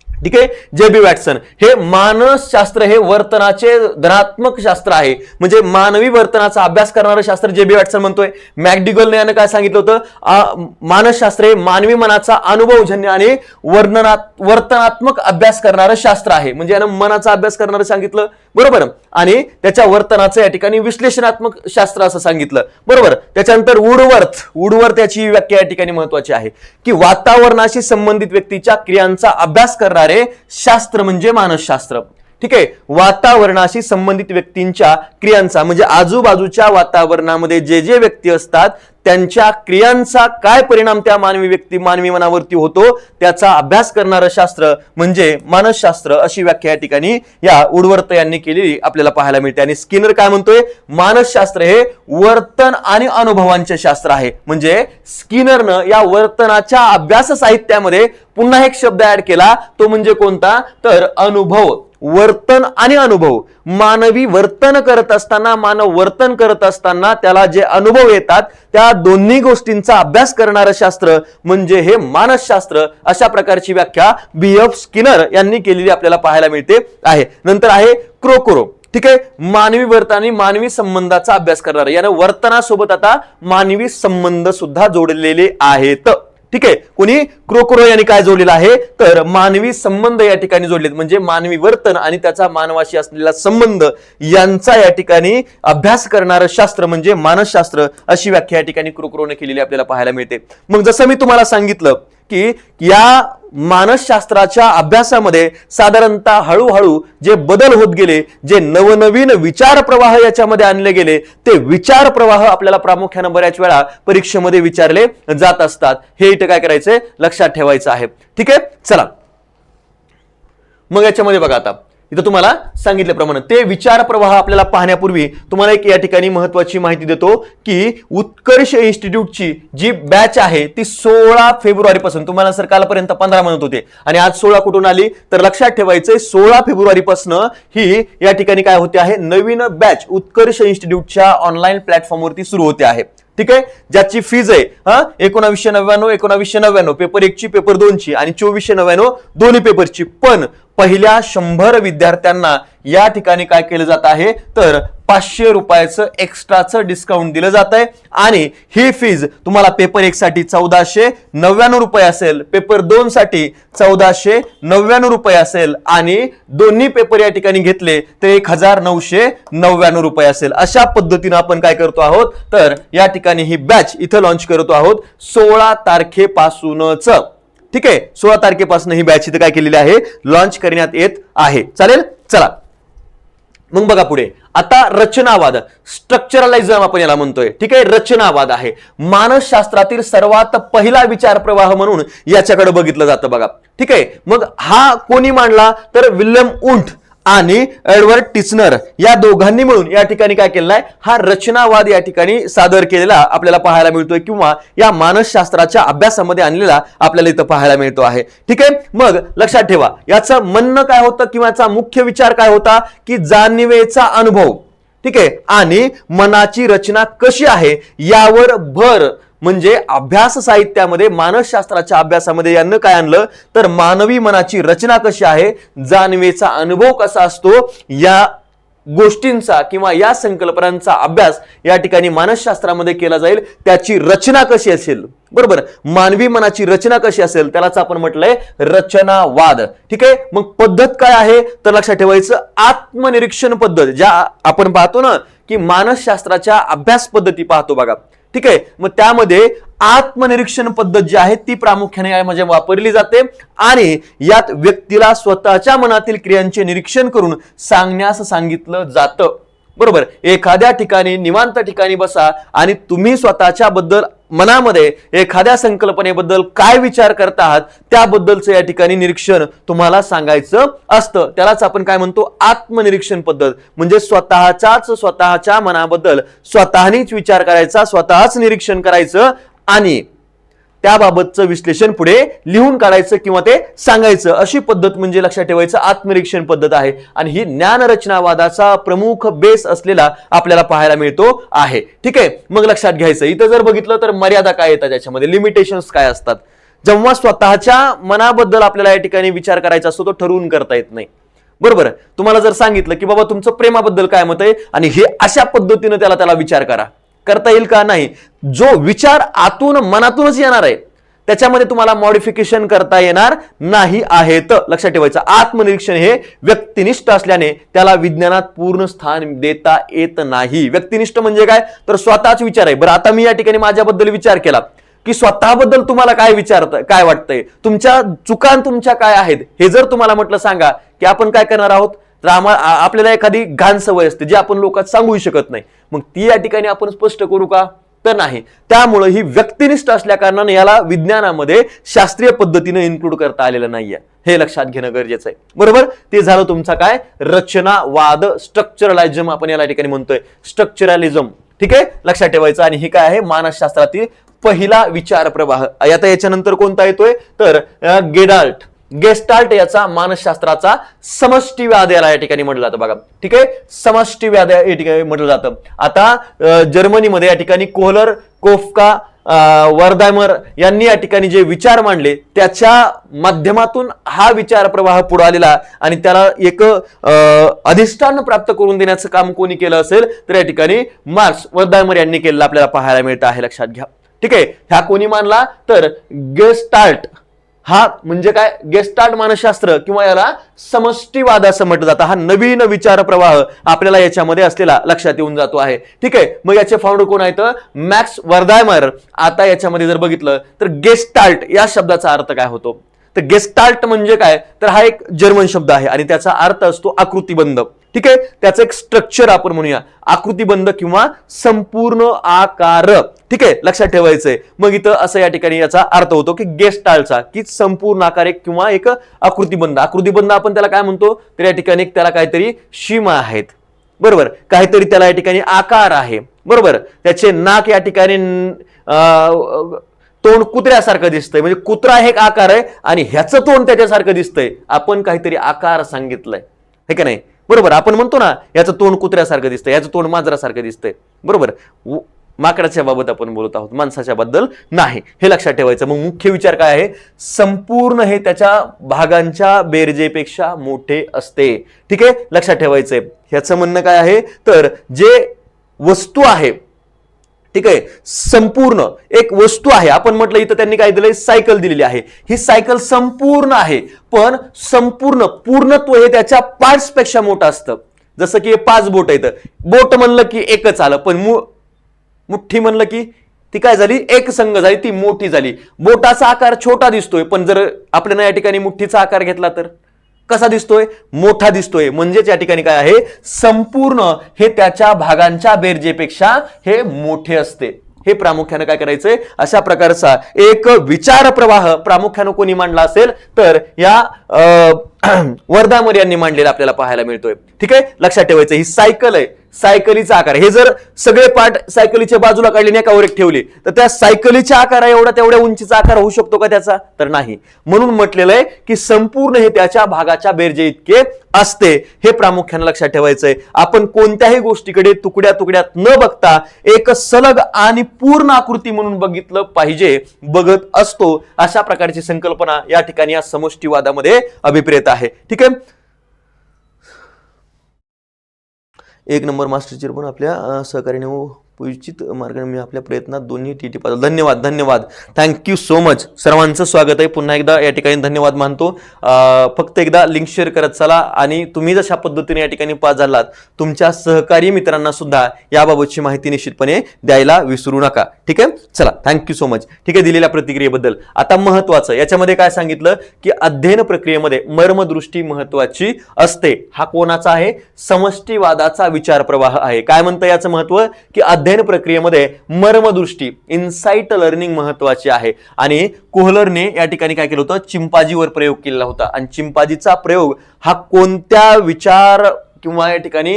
ठीक आहे. जे.बी. वॅटसन हे मानसशास्त्र हे वर्तनाचे धनात्मक शास्त्र आहे. म्हणजे मानवी वर्तनाचा अभ्यास करणारं शास्त्र जे.बी. वॅटसन म्हणतोय. मॅकडीगलने यानं काय सांगितलं होतं, मानसशास्त्र हे मानवी मनाचा अनुभवजन्य आणि वर्तनात्मक अभ्यास करणारं शास्त्र आहे. म्हणजे यानं मनाचा अभ्यास करणारं सांगितलं, बरोबर, आणि त्याच्या वर्तनाचं या ठिकाणी विश्लेषणात्मक शास्त्र असं सांगितलं, बरोबर. त्याच्यानंतर वुडवर्थ याची व्याख्या या ठिकाणी महत्वाची आहे की वातावरणाशी संबंधित व्यक्तीच्या क्रियांचा अभ्यास करणारे शास्त्र म्हणजे मानसशास्त्र. ठीक आहे. वातावरणाशी संबंधित व्यक्तींच्या क्रियांचा म्हणजे आजूबाजूच्या वातावरणामध्ये जे जे व्यक्ती असतात त्यांच्या क्रियांचा काय परिणाम त्या मानवी मनावरती होतो त्याचा अभ्यास करणारं शास्त्र म्हणजे मानसशास्त्र, अशी व्याख्या या ठिकाणी या वुडवर्थ यांनी केलेली आपल्याला पाहायला मिळते. आणि स्किनर काय म्हणतोय, मानसशास्त्र हे वर्तन आणि अनुभवांचे शास्त्र आहे. म्हणजे स्किनरनं या वर्तनाच्या अभ्यास साहित्यामध्ये पुन्हा एक शब्द ऍड केला, तो म्हणजे कोणता, तर अनुभव. वर्तन आणि अनुभव, मानवी वर्तन करत असताना, मानव वर्तन करत असताना त्याला जे अनुभव येतात त्या दोन्ही गोष्टींचा अभ्यास करणारं शास्त्र म्हणजे हे मानसशास्त्र, अशा प्रकारची व्याख्या B.F. स्किनर यांनी केलेली आपल्याला पाहायला मिळते आहे. नंतर आहे क्रोकोरो. ठीक आहे. मानवी वर्तन आणि मानवी संबंधाचा अभ्यास करणार, यानं वर्तनासोबत आता मानवी संबंध सुद्धा जोडलेले आहेत. ठीक आहे. कोणी, क्रोकोरो यांनी काय जोडलेलं आहे, तर मानवी संबंध या ठिकाणी जोडलेत. म्हणजे मानवी वर्तन आणि त्याचा मानवाशी असलेला संबंध यांचा या ठिकाणी अभ्यास करणारं शास्त्र म्हणजे मानसशास्त्र, अशी व्याख्या या ठिकाणी क्रोकोरोने केलेली आपल्याला पाहायला मिळते. मग जसं मी तुम्हाला सांगितलं की या मानसशास्त्राच्या अभ्यासामध्ये साधारणतः हळूहळू जे बदल होत गेले, जे नवनवीन विचार प्रवाह याच्यामध्ये आणले गेले, ते विचार प्रवाह आपल्याला प्रामुख्यानं बऱ्याच वेळा परीक्षेमध्ये विचारले जात असतात. हे इथे काय करायचंय, लक्षात ठेवायचं आहे. ठीक आहे. चला, मग याच्यामध्ये बघा, आता इथं तुम्हाला सांगितल्याप्रमाणे ते विचार प्रवाह आपल्याला पाहण्यापूर्वी तुम्हाला एक या ठिकाणी महत्वाची माहिती देतो की उत्कर्ष इन्स्टिट्यूटची जी बॅच आहे ती 16 फेब्रुवारी पासून, तुम्हाला सर कालपर्यंत 15 म्हणत होते आणि आज 16 कुठून आली, तर लक्षात ठेवायचंय 16 फेब्रुवारी पासून ही या ठिकाणी काय होते आहे, नवीन बॅच उत्कर्ष इन्स्टिट्यूटच्या ऑनलाईन प्लॅटफॉर्मवरती सुरू होते आहे. ठीक आहे, ज्याची फीज आहे 1999 पेपर 1 ची, पेपर 2 ची आणि 2499 दोन्ही पेपरची. पण पहिल्या 100 विद्यार्थ्यांना या ठिकाणी काय केलं जात आहे, तर 500 रुपयाचं एक्स्ट्राचं डिस्काउंट दिलं जात आहे आणि ही फीज तुम्हाला पेपर 1 साठी 1499 रुपये असेल, पेपर 2 साठी 1499 रुपये असेल आणि दोन्ही पेपर या ठिकाणी घेतले तर 1999 रुपये असेल. अशा पद्धतीने आपण काय करतो आहोत, तर या ठिकाणी ही बॅच इथं लॉन्च करतो आहोत 16 तारखेपासूनच. ठीक आहे, 16 तारखेपासून ही बॅच इथं काय केलेली आहे, लॉन्च करण्यात येत आहे. चालेल, चला मग बघा पुढे. आता रचनावाद, स्ट्रक्चरलाइझम आपण याला म्हणतोय. ठीक आहे, रचनावाद आहे मानसशास्त्रातील सर्वात पहिला विचार प्रवाह म्हणून याच्याकडे बघितलं जातं बघा. ठीक आहे, मग हा कोणी मांडला, तर विल्यम वुंट आणि एडवर्ड टिचनर या दोघांनी मिळून या ठिकाणी काय केलेला आहे, हा रचनावाद या ठिकाणी सादर केलेला आपल्याला पाहायला मिळतोय किंवा या मानसशास्त्राच्या अभ्यासामध्ये आणलेला आपल्याला इथं पाहायला मिळतो आहे. ठीक आहे, मग लक्षात ठेवा याचं म्हणणं काय होतं किंवा याचा मुख्य विचार काय होता की जाणीवेचा अनुभव, ठीक आहे, आणि मनाची रचना कशी आहे यावर भर. म्हणजे अभ्यास साहित्यामध्ये मानसशास्त्राच्या अभ्यासामध्ये यांना काय आणलं, तर मानवी मनाची रचना कशी आहे, जाणीवेचा अनुभव कसा असतो, या गोष्टींचा किंवा या संकल्पनांचा अभ्यास या ठिकाणी मानसशास्त्रामध्ये केला जाईल. त्याची रचना कशी असेल, बरोबर, मानवी मनाची रचना कशी असेल त्यालाच आपण म्हटलंय रचनावाद. ठीक आहे, मग पद्धत काय आहे, तर लक्षात ठेवायचं आत्मनिरीक्षण पद्धत. ज्या आपण पाहतो ना की मानसशास्त्राच्या अभ्यास पद्धती पाहतो बघा. ठीक आहे, मग त्यामध्ये आत्मनिरीक्षण पद्धत जी आहे ती प्रामुख्याने यामध्ये वापरली जाते आणि यात व्यक्तीला स्वतःच्या मनातील क्रियांचे निरीक्षण करून सांगण्यास सांगितलं जातं. बरोबर, एखाद्या ठिकाणी निवांत ठिकाणी बसा आणि तुम्ही स्वतःच्या बद्दल मनामध्ये एखाद्या संकल्पनेबद्दल काय विचार करता आहात त्याबद्दलचं या ठिकाणी निरीक्षण तुम्हाला सांगायचं असतं. त्यालाच आपण काय म्हणतो, आत्मनिरीक्षण पद्धत. म्हणजे स्वतःच्या मनाबद्दल स्वतःनीच विचार करायचा, स्वतःच निरीक्षण करायचं आणि त्याबाबतचं विश्लेषण पुढे लिहून काढायचं किंवा ते सांगायचं. अशी पद्धत म्हणजे लक्षात ठेवायचं आत्मनिरीक्षण पद्धत आहे आणि ही ज्ञानरचनावादाचा प्रमुख बेस असलेला आपल्याला पाहायला मिळतो आहे. ठीक आहे, मग लक्षात घ्यायचं इथं जर बघितलं तर मर्यादा काय येतात, त्याच्यामध्ये लिमिटेशन्स काय असतात. जेव्हा स्वतःच्या मनाबद्दल आपल्याला या ठिकाणी विचार करायचा असतो तो ठरवून करता येत नाही. बरोबर, तुम्हाला जर सांगितलं की बाबा तुमचं प्रेमाबद्दल काय मत आहे आणि हे अशा पद्धतीने त्याला विचार करा, करता येईल का, नाही. जो विचार आतून मनातूनच येणार आहे त्याच्यामध्ये तुम्हाला मॉडिफिकेशन करता येणार नाही आहे. तर लक्षात ठेवायचं आत्मनिरीक्षण हे व्यक्तिनिष्ठ असल्याने त्याला विज्ञानात पूर्ण स्थान देता येत नाही. व्यक्तिनिष्ठ म्हणजे काय, तर स्वतःच विचार आहे. बरं, आता मी या ठिकाणी माझ्याबद्दल विचार केला की स्वतःबद्दल तुम्हाला काय काय वाटतंय, तुमच्या चुका तुमच्या काय आहेत हे जर तुम्हाला म्हटलं सांगा की आपण काय करणार आहोत, तर आपल्याला एखादी घाण सवय असते जी आपण लोकांना सांगू शकत नाही, मग ती या ठिकाणी आपण स्पष्ट करू का, तर नाही. त्यामुळे ही व्यक्तिनिष्ठ असल्या कारणाने याला विज्ञानामध्ये शास्त्रीय पद्धतीने इन्क्लूड करता आलेलं नाहीये, हे लक्षात घेणं गरजेचं आहे. बरोबर, ते झालं तुमचा काय रचनावाद, स्ट्रक्चरलिझम आपण याला ठिकाणी म्हणतोय, स्ट्रक्चरलिझम. ठीक आहे, लक्षात ठेवायचं. आणि हे काय आहे, मानसशास्त्रातील पहिला विचार प्रवाह. आता याच्यानंतर कोणता येतोय, तर गेस्टाल्ट याचा मानसशास्त्राचा समष्टीवाद याला या ठिकाणी म्हटलं जातं बघा. ठीक आहे, समष्टीवाद या ठिकाणी म्हटलं जातं. आता जर्मनीमध्ये या ठिकाणी कोहलर, कोफका, वर्धायमर यांनी या ठिकाणी जे विचार मांडले त्याच्या माध्यमातून हा विचार प्रवाह पुढे आलेला आणि त्याला एक अधिष्ठान प्राप्त करून देण्याचं काम कोणी केलं असेल तर या ठिकाणी मार्क्स, वर्धायमर यांनी केलेलं आपल्याला पाहायला मिळतं आहे. लक्षात घ्या. ठीक आहे, ह्या कोणी मानला, तर गेस्टाल्ट हा म्हणजे काय, गेस्टाल्ट मानसशास्त्र किंवा याला समष्टीवाद असं म्हटलं जातं. हा नवीन विचार प्रवाह आपल्याला याच्यामध्ये असलेला लक्षात येऊन जातो आहे. ठीक आहे, मग याचे फाउंडर कोण आहेत, मॅक्स वर्धायमर. आता याच्यामध्ये जर बघितलं तर गेस्टाल्ट या शब्दाचा अर्थ काय होतो, तर गेस्टाल्ट म्हणजे काय, तर हा एक जर्मन शब्द आहे आणि त्याचा अर्थ असतो आकृतिबंध. ठीक आहे, त्याचं एक स्ट्रक्चर आपण म्हणूया आकृतिबंध किंवा संपूर्ण आकार. ठीक आहे, लक्षात ठेवायचंय. मग इथं असं या ठिकाणी याचा अर्थ होतो की गेस्टाल्टचा, की संपूर्ण आकार एक किंवा एक आकृतिबंध. आकृतिबंध आपण त्याला काय म्हणतो, तर या ठिकाणी त्याला काहीतरी सीमा आहेत, बरोबर, काहीतरी त्याला या ठिकाणी आकार आहे, बरोबर. त्याचे नाक या ठिकाणी तोंड कुत्र्यासारखं दिसतंय, म्हणजे कुत्रा हे एक आकार आहे आणि ह्याचं तोंड त्याच्यासारखं दिसतंय. आपण काहीतरी आकार सांगितलंय, हे का नाही, बरोबर. आपण म्हणतो ना याचं तोंड कुत्र्यासारखं दिसतंय, याचं तोंड मांजरासारखं दिसतंय, बरोबर. माकडाच्या बाबत आपण बोलत आहोत, माणसाच्या बद्दल नाही, हे लक्षात ठेवायचं. मग मुख्य विचार काय आहे, संपूर्ण हे त्याच्या भागांच्या बेरजेपेक्षा मोठे असते. ठीक आहे, लक्षात ठेवायचंय. ह्याचं म्हणणं काय आहे, तर जे वस्तू आहे, ठीक आहे, संपूर्ण एक वस्तू आहे. आपण म्हटलं इथं त्यांनी काय दिलंय, सायकल दिलेली आहे. ही सायकल संपूर्ण आहे, पण संपूर्ण पूर्णत्व हे त्याच्या पार्ट्स पेक्षा मोठं असतं. जसं की 5 बोट आहेत, बोट म्हणलं की एकच आलं, पण मुठ्ठी म्हणलं की ती काय झाली, एक संघ झाली, ती मोठी झाली. बोटाचा आकार छोटा दिसतोय, पण जर आपल्याला या ठिकाणी मुठ्ठीचा आकार घेतला तर कसा दिसतोय, मोठा दिसतोय. म्हणजेच या ठिकाणी काय आहे, संपूर्ण हे त्याच्या भागांच्या बेरजेपेक्षा हे मोठे असते. हे प्रामुख्याने काय करायचंय, अशा प्रकारचा एक विचार प्रवाह प्रामुख्याने कोणी मांडला असेल तर या वर्धामर यांनी मांडलेला आपल्याला पाहायला मिळतोय. ठीक आहे, लक्षात ठेवायचं. ही सायकल आहे, सायकलीचा आकार, हे जर सगळे पार्ट सायकलीच्या बाजूला काढले एकावर एक ठेवले तर त्या सायकलीच्या आकार एवढा तेवढ्या उंचीचा आकार होऊ शकतो का त्याचा, तर नाही. म्हणून म्हटलेलं आहे की संपूर्ण हे त्याच्या भागाच्या बेरजे इतके असते. हे प्रामुख्याने लक्षात ठेवायचंय. आपण कोणत्याही गोष्टीकडे तुकड्या तुकड्यात न बघता एक सलग आणि पूर्ण आकृती म्हणून बघितलं पाहिजे, बघत असतो. अशा प्रकारची संकल्पना या ठिकाणी या समष्टीवादामध्ये अभिप्रेत आहे. ठीक आहे, 1 नंबर मास्टरची पण आपल्या सहकार्याने उचित मार्गाने मी आपल्या प्रयत्नात दोन्ही टीटी पाहतो. धन्यवाद, धन्यवाद, थँक्यू सो मच. सर्वांचं स्वागत आहे. पुन्हा एकदा या ठिकाणी धन्यवाद मानतो. फक्त एकदा लिंक शेअर करत चला आणि तुम्ही जशा पद्धतीने या ठिकाणी पास झालात तुमच्या सहकारी मित्रांना सुद्धा याबाबतची माहिती निश्चितपणे द्यायला विसरू नका. ठीक आहे, चला, थँक्यू सो मच. ठीक आहे, दिलेल्या प्रतिक्रियेबद्दल. आता महत्वाचं याच्यामध्ये काय सांगितलं की अध्ययन प्रक्रियेमध्ये मर्मदृष्टी महत्वाची असते. हा कोणाचा आहे, समष्टीवादाचा विचार प्रवाह आहे. काय म्हणतं याचं महत्व, की अध्ययन प्रक्रियेमध्ये मर्मदृष्टी इन्साइट लर्निंग महत्वाची आहे. आणि कोहलरने या ठिकाणी काय केलं होतं, चिंपाजीवर प्रयोग केला होता. आणि चिंपाजीचा प्रयोग हा कोणत्या विचार किंवा या ठिकाणी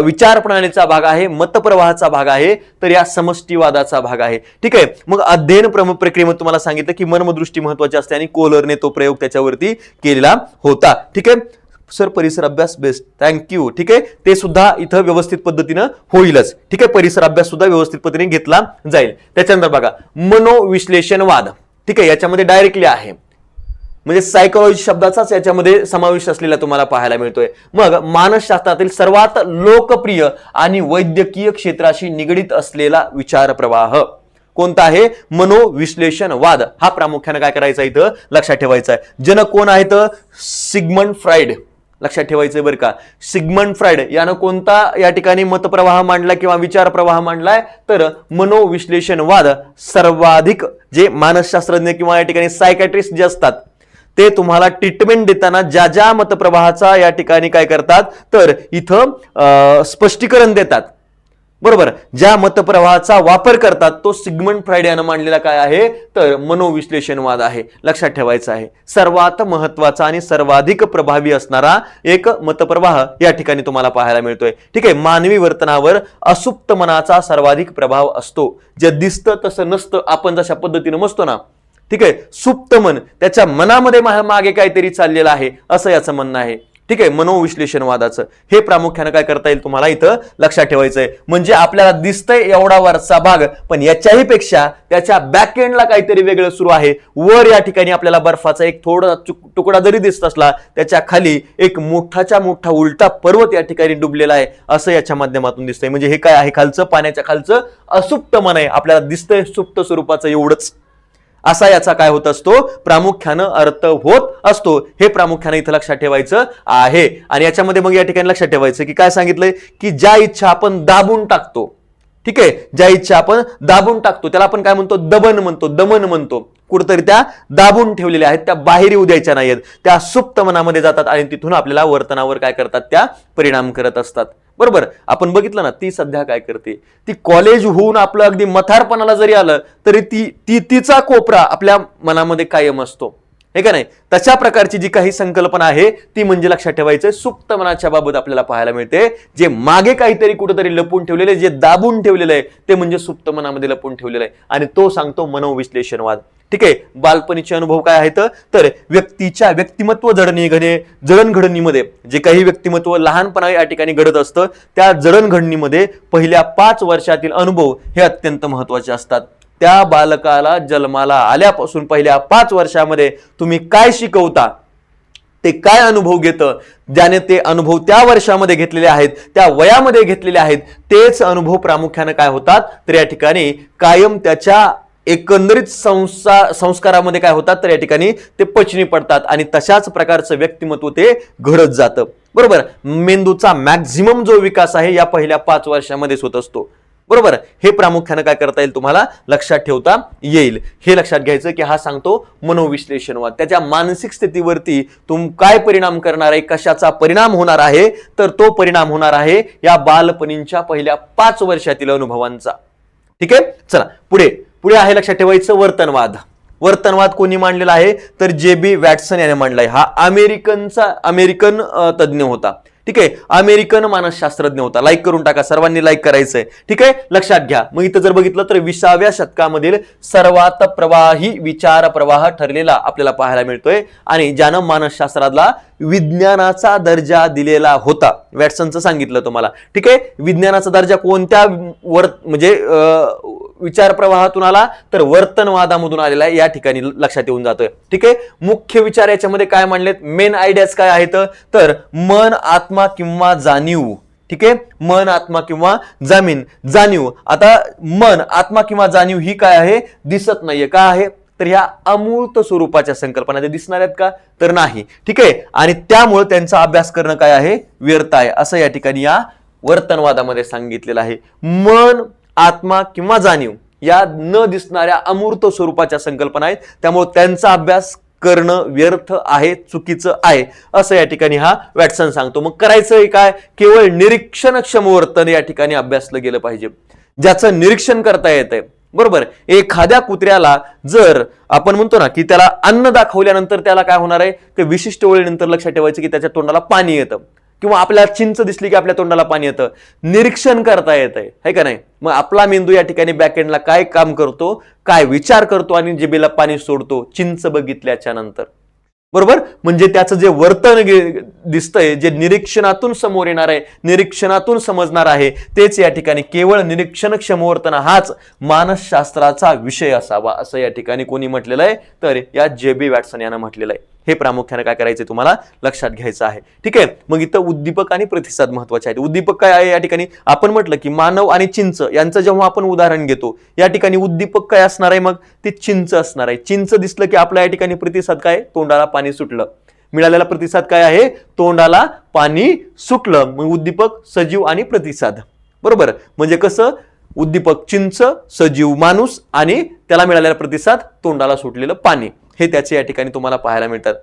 विचार प्रणालीचा भाग आहे, मतप्रवाहाचा भाग आहे, तर या समष्टीवादाचा भाग आहे. ठीक आहे, मग अध्ययन प्रक्रियेमध्ये तुम्हाला सांगितलं की मर्मदृष्टी महत्वाची असते आणि कोहलरने तो प्रयोग त्याच्यावरती केलेला होता. ठीक आहे सर, परिसर अभ्यास बेस्ट, थँक्यू. ठीक आहे, ते सुद्धा इथं व्यवस्थित पद्धतीनं होईलच. ठीक आहे, परिसर अभ्यास सुद्धा व्यवस्थित पद्धतीने घेतला जाईल. त्याच्यानंतर बघा मनोविश्लेषणवाद. ठीक आहे, याच्यामध्ये डायरेक्टली आहे, म्हणजे सायकोलॉजी शब्दाचाच याच्यामध्ये समावेश असलेला तुम्हाला पाहायला मिळतोय. मग मानसशास्त्रातील सर्वात लोकप्रिय आणि वैद्यकीय क्षेत्राशी निगडित असलेला विचार प्रवाह कोणता आहे, मनोविश्लेषणवाद. हा प्रामुख्याने काय करायचा इथं लक्षात ठेवायचा आहे. जनक कोण आहेत, सिग्मंड फ्राइड. लक्षात ठेवायचंय बरं का, सिग्मंड फ्राइड यानं कोणता या ठिकाणी मतप्रवाह मांडला किंवा विचार प्रवाह मांडलाय, तर मनोविश्लेषणवाद. सर्वाधिक जे मानसशास्त्रज्ञ किंवा या ठिकाणी सायकॅट्रिस्ट जे असतात ते तुम्हाला ट्रीटमेंट देताना ज्या ज्या मतप्रवाहाचा या ठिकाणी काय करतात, तर इथं स्पष्टीकरण देतात, बरोबर, ज्या मतप्रवाहाचा वापर करतात तो सिग्मंड फ्राइड यानं मांडलेला काय आहे, तर मनोविश्लेषणवाद आहे. लक्षात ठेवायचं आहे. सर्वात महत्वाचा आणि सर्वाधिक प्रभावी असणारा एक मतप्रवाह या ठिकाणी तुम्हाला पाहायला मिळतोय. ठीक आहे, मानवी वर्तनावर असुप्त मनाचा सर्वाधिक प्रभाव असतो. जे दिसतं तसं नसतं, आपण जशा पद्धतीने मसतो ना, ठीक आहे, सुप्त मन, त्याच्या मनामध्ये मागे काहीतरी चाललेलं आहे असं याचं म्हणणं आहे. ठीक आहे, मनोविश्लेषणवादाचं हे प्रामुख्याने काय करता येईल तुम्हाला इथं लक्षात ठेवायचंय. म्हणजे आपल्याला दिसतंय एवढा वरचा भाग, पण याच्याही पेक्षा त्याच्या बॅक एंडला काहीतरी वेगळं सुरू आहे. वर या ठिकाणी आपल्याला बर्फाचा एक थोडा तुकडा जरी दिसत असला, त्याच्या खाली एक मोठाच्या मोठा उलटा पर्वत या ठिकाणी डुबलेला आहे असं याच्या माध्यमातून दिसतंय. म्हणजे हे काय आहे, खालचं पाण्याच्या खालचं असुप्त मन आहे, आपल्याला दिसतंय सुप्त स्वरूपाचं एवढंच. असा याचा काय होत असतो, प्रामुख्यानं अर्थ होत असतो. हे प्रामुख्याने इथं लक्षात ठेवायचं आहे. आणि याच्यामध्ये मग या ठिकाणी लक्षात ठेवायचं की काय सांगितलंय, की ज्या इच्छा आपण दाबून टाकतो, ठीक आहे, ज्या इच्छा आपण दाबून टाकतो त्याला आपण काय म्हणतो, दमन म्हणतो, दमन म्हणतो. कुठेतरी त्या दाबून ठेवलेल्या आहेत, त्या बाहेर येऊ द्यायच्या नाहीत, त्या सुप्त मनामध्ये जातात आणि तिथून आपल्याला वर्तनावर काय करतात, त्या परिणाम करत असतात. बरोबर. आपण बघितलं ना, ती सध्या काय करते, ती कॉलेज होऊन आपलं अगदी मथारपणाला जरी आलं तरी तिचा कोपरा आपल्या मनामध्ये कायम असतो, हे का नाही. तशा प्रकारची जी काही संकल्पना आहे ती म्हणजे लक्षात ठेवायचं सुप्त मनाच्या बाबत आपल्याला पाहायला मिळते. जे मागे काहीतरी कुठेतरी लपून ठेवलेले, जे दाबून ठेवलेलं आहे ते म्हणजे सुप्त मनामध्ये लपून ठेवलेलं आहे आणि तो सांगतो मनोविश्लेषणवाद. ठीक आहे. बालपणीचे अनुभव काय आहेत, तर व्यक्तीच्या व्यक्तिमत्व जडणघडणीमध्ये जे काही व्यक्तिमत्व लहानपणा या ठिकाणी घडत असतं, त्या जडणघडणीमध्ये पहिल्या 5 वर्षातील अनुभव हे अत्यंत महत्वाचे असतात. त्या बालकाला जन्माला आल्यापासून पहिल्या 5 वर्षामध्ये तुम्ही काय शिकवता, ते काय अनुभव घेतं, ज्याने ते अनुभव त्या वर्षामध्ये घेतलेले आहेत, त्या वयामध्ये घेतलेले आहेत, तेच अनुभव प्रामुख्याने काय होतात, तर या ठिकाणी कायम त्याच्या एकंदरीत संस्कारामध्ये काय होतात, तर या ठिकाणी ते पचनी पडतात आणि तशाच प्रकारचं व्यक्तिमत्व ते घडत जातं. बरोबर. मेंदूचा मॅक्झिमम जो विकास आहे या पहिल्या 5 वर्षामध्येच होत असतो. बरोबर. हे प्रामुख्याने काय करता येईल, तुम्हाला लक्षात ठेवता येईल. हे लक्षात घ्यायचं की हा सांगतो मनोविश्लेषणवाद. त्याच्या मानसिक स्थितीवरती काय परिणाम करणार आहे, कशाचा परिणाम होणार आहे, तर तो परिणाम होणार आहे या बालपणीच्या पहिल्या 5 वर्षातील अनुभवांचा. ठीक आहे. चला पुढे आहे लक्षात ठेवायचं वर्तनवाद. वर्तनवाद कोणी मांडलेला आहे, तर जे.बी. वॅटसन याने मांडलाय. हा अमेरिकन तज्ज्ञ होता. ठीक आहे. अमेरिकन मानसशास्त्रज्ञ होता. लाईक करून टाका, सर्वांनी लाईक करायचंय. ठीक आहे. लक्षात घ्या. मग इथं जर बघितलं तर 20व्या शतकामधील सर्वात प्रवाही विचार प्रवाह ठरलेला आपल्याला पाहायला मिळतोय आणि ज्यानं मानसशास्त्राला विज्ञानाचा दर्जा दिलेला होता. वॅटसनचं सांगितलं तुम्हाला. ठीक आहे. विज्ञानाचा दर्जा कोणत्या म्हणजे विचार प्रवाहातून आला, तर वर्तनवादामधून आलेला आहे, या ठिकाणी लक्षात येऊन जातोय. ठीक आहे. मुख्य विचार याच्यामध्ये काय मांडलेत, मेन आयडियाज काय आहेत, तर मन, आत्मा किंवा जाणीव. ठीक आहे. मन, आत्मा किंवा जाणीव. आता मन, आत्मा किंवा जाणीव ही काय आहे, दिसत नाहीये. का आहे, तर ह्या अमूर्त स्वरूपाच्या संकल्पना ते दिसणार आहेत का, तर नाही. ठीक आहे. आणि त्यामुळे त्यांचा अभ्यास करणं काय आहे, व्यर्थ आहे, असं या ठिकाणी या वर्तनवादामध्ये सांगितलेलं आहे. मन, आत्मा किंवा जाणीव या न दिसणाऱ्या अमूर्त स्वरूपाच्या संकल्पना आहेत, त्यामुळे त्यांचा अभ्यास करणं व्यर्थ आहे, चुकीचं आहे, असं या ठिकाणी हा वॅटसन सांगतो. मग करायचंय काय, केवळ निरीक्षणक्षम वर्तन या ठिकाणी अभ्यासलं गेलं पाहिजे, ज्याचं निरीक्षण करता येतंय. बरोबर. एखाद्या कुत्र्याला जर आपण म्हणतो ना की त्याला अन्न दाखवल्यानंतर त्याला काय होणार आहे, की विशिष्ट वेळेनंतर लक्षात ठेवायचं की त्याच्या तोंडाला पाणी येतं, किंवा आपल्याला चिंच दिसली की आपल्या तोंडाला पाणी येतं. निरीक्षण करता येतंय, है का नाही. मग आपला मेंदू या ठिकाणी बॅकएंडला काय काम करतो, काय विचार करतो आणि जिभेला पाणी सोडतो चिंच बघितल्याच्या नंतर. बरोबर. म्हणजे त्याचं जे वर्तन दिसतंय, जे निरीक्षणातून समोर येणार आहे, निरीक्षणातून समजणार आहे, तेच या ठिकाणी केवळ निरीक्षणक्षम वर्तन हाच मानसशास्त्राचा विषय असावा, असं या ठिकाणी कोणी म्हटलेलं आहे, तर या जे.बी. वॅटसन यानं म्हटलेलं आहे. हे प्रामुख्याने काय करायचं तुम्हाला लक्षात घ्यायचं आहे. ठीक आहे. मग इथं उद्दीपक आणि प्रतिसाद महत्वाचे आहेत. उद्दीपक काय आहे, या ठिकाणी आपण म्हटलं की मानव आणि चिंच यांचं जेव्हा आपण उदाहरण घेतो, या ठिकाणी उद्दीपक काय असणार आहे, मग ते चिंच असणार आहे. चिंच दिसलं की आपल्या या ठिकाणी प्रतिसाद काय, तोंडाला पाणी सुटलं. मिळालेला प्रतिसाद काय आहे, तोंडाला पाणी सुटलं. मग उद्दीपक, सजीव आणि प्रतिसाद. बरोबर. म्हणजे कसं, उद्दीपक चिंच, सजीव माणूस आणि त्याला मिळालेला प्रतिसाद तोंडाला सुटलेलं पाणी, हे त्याचे या ठिकाणी तुम्हाला पाहायला मिळतात.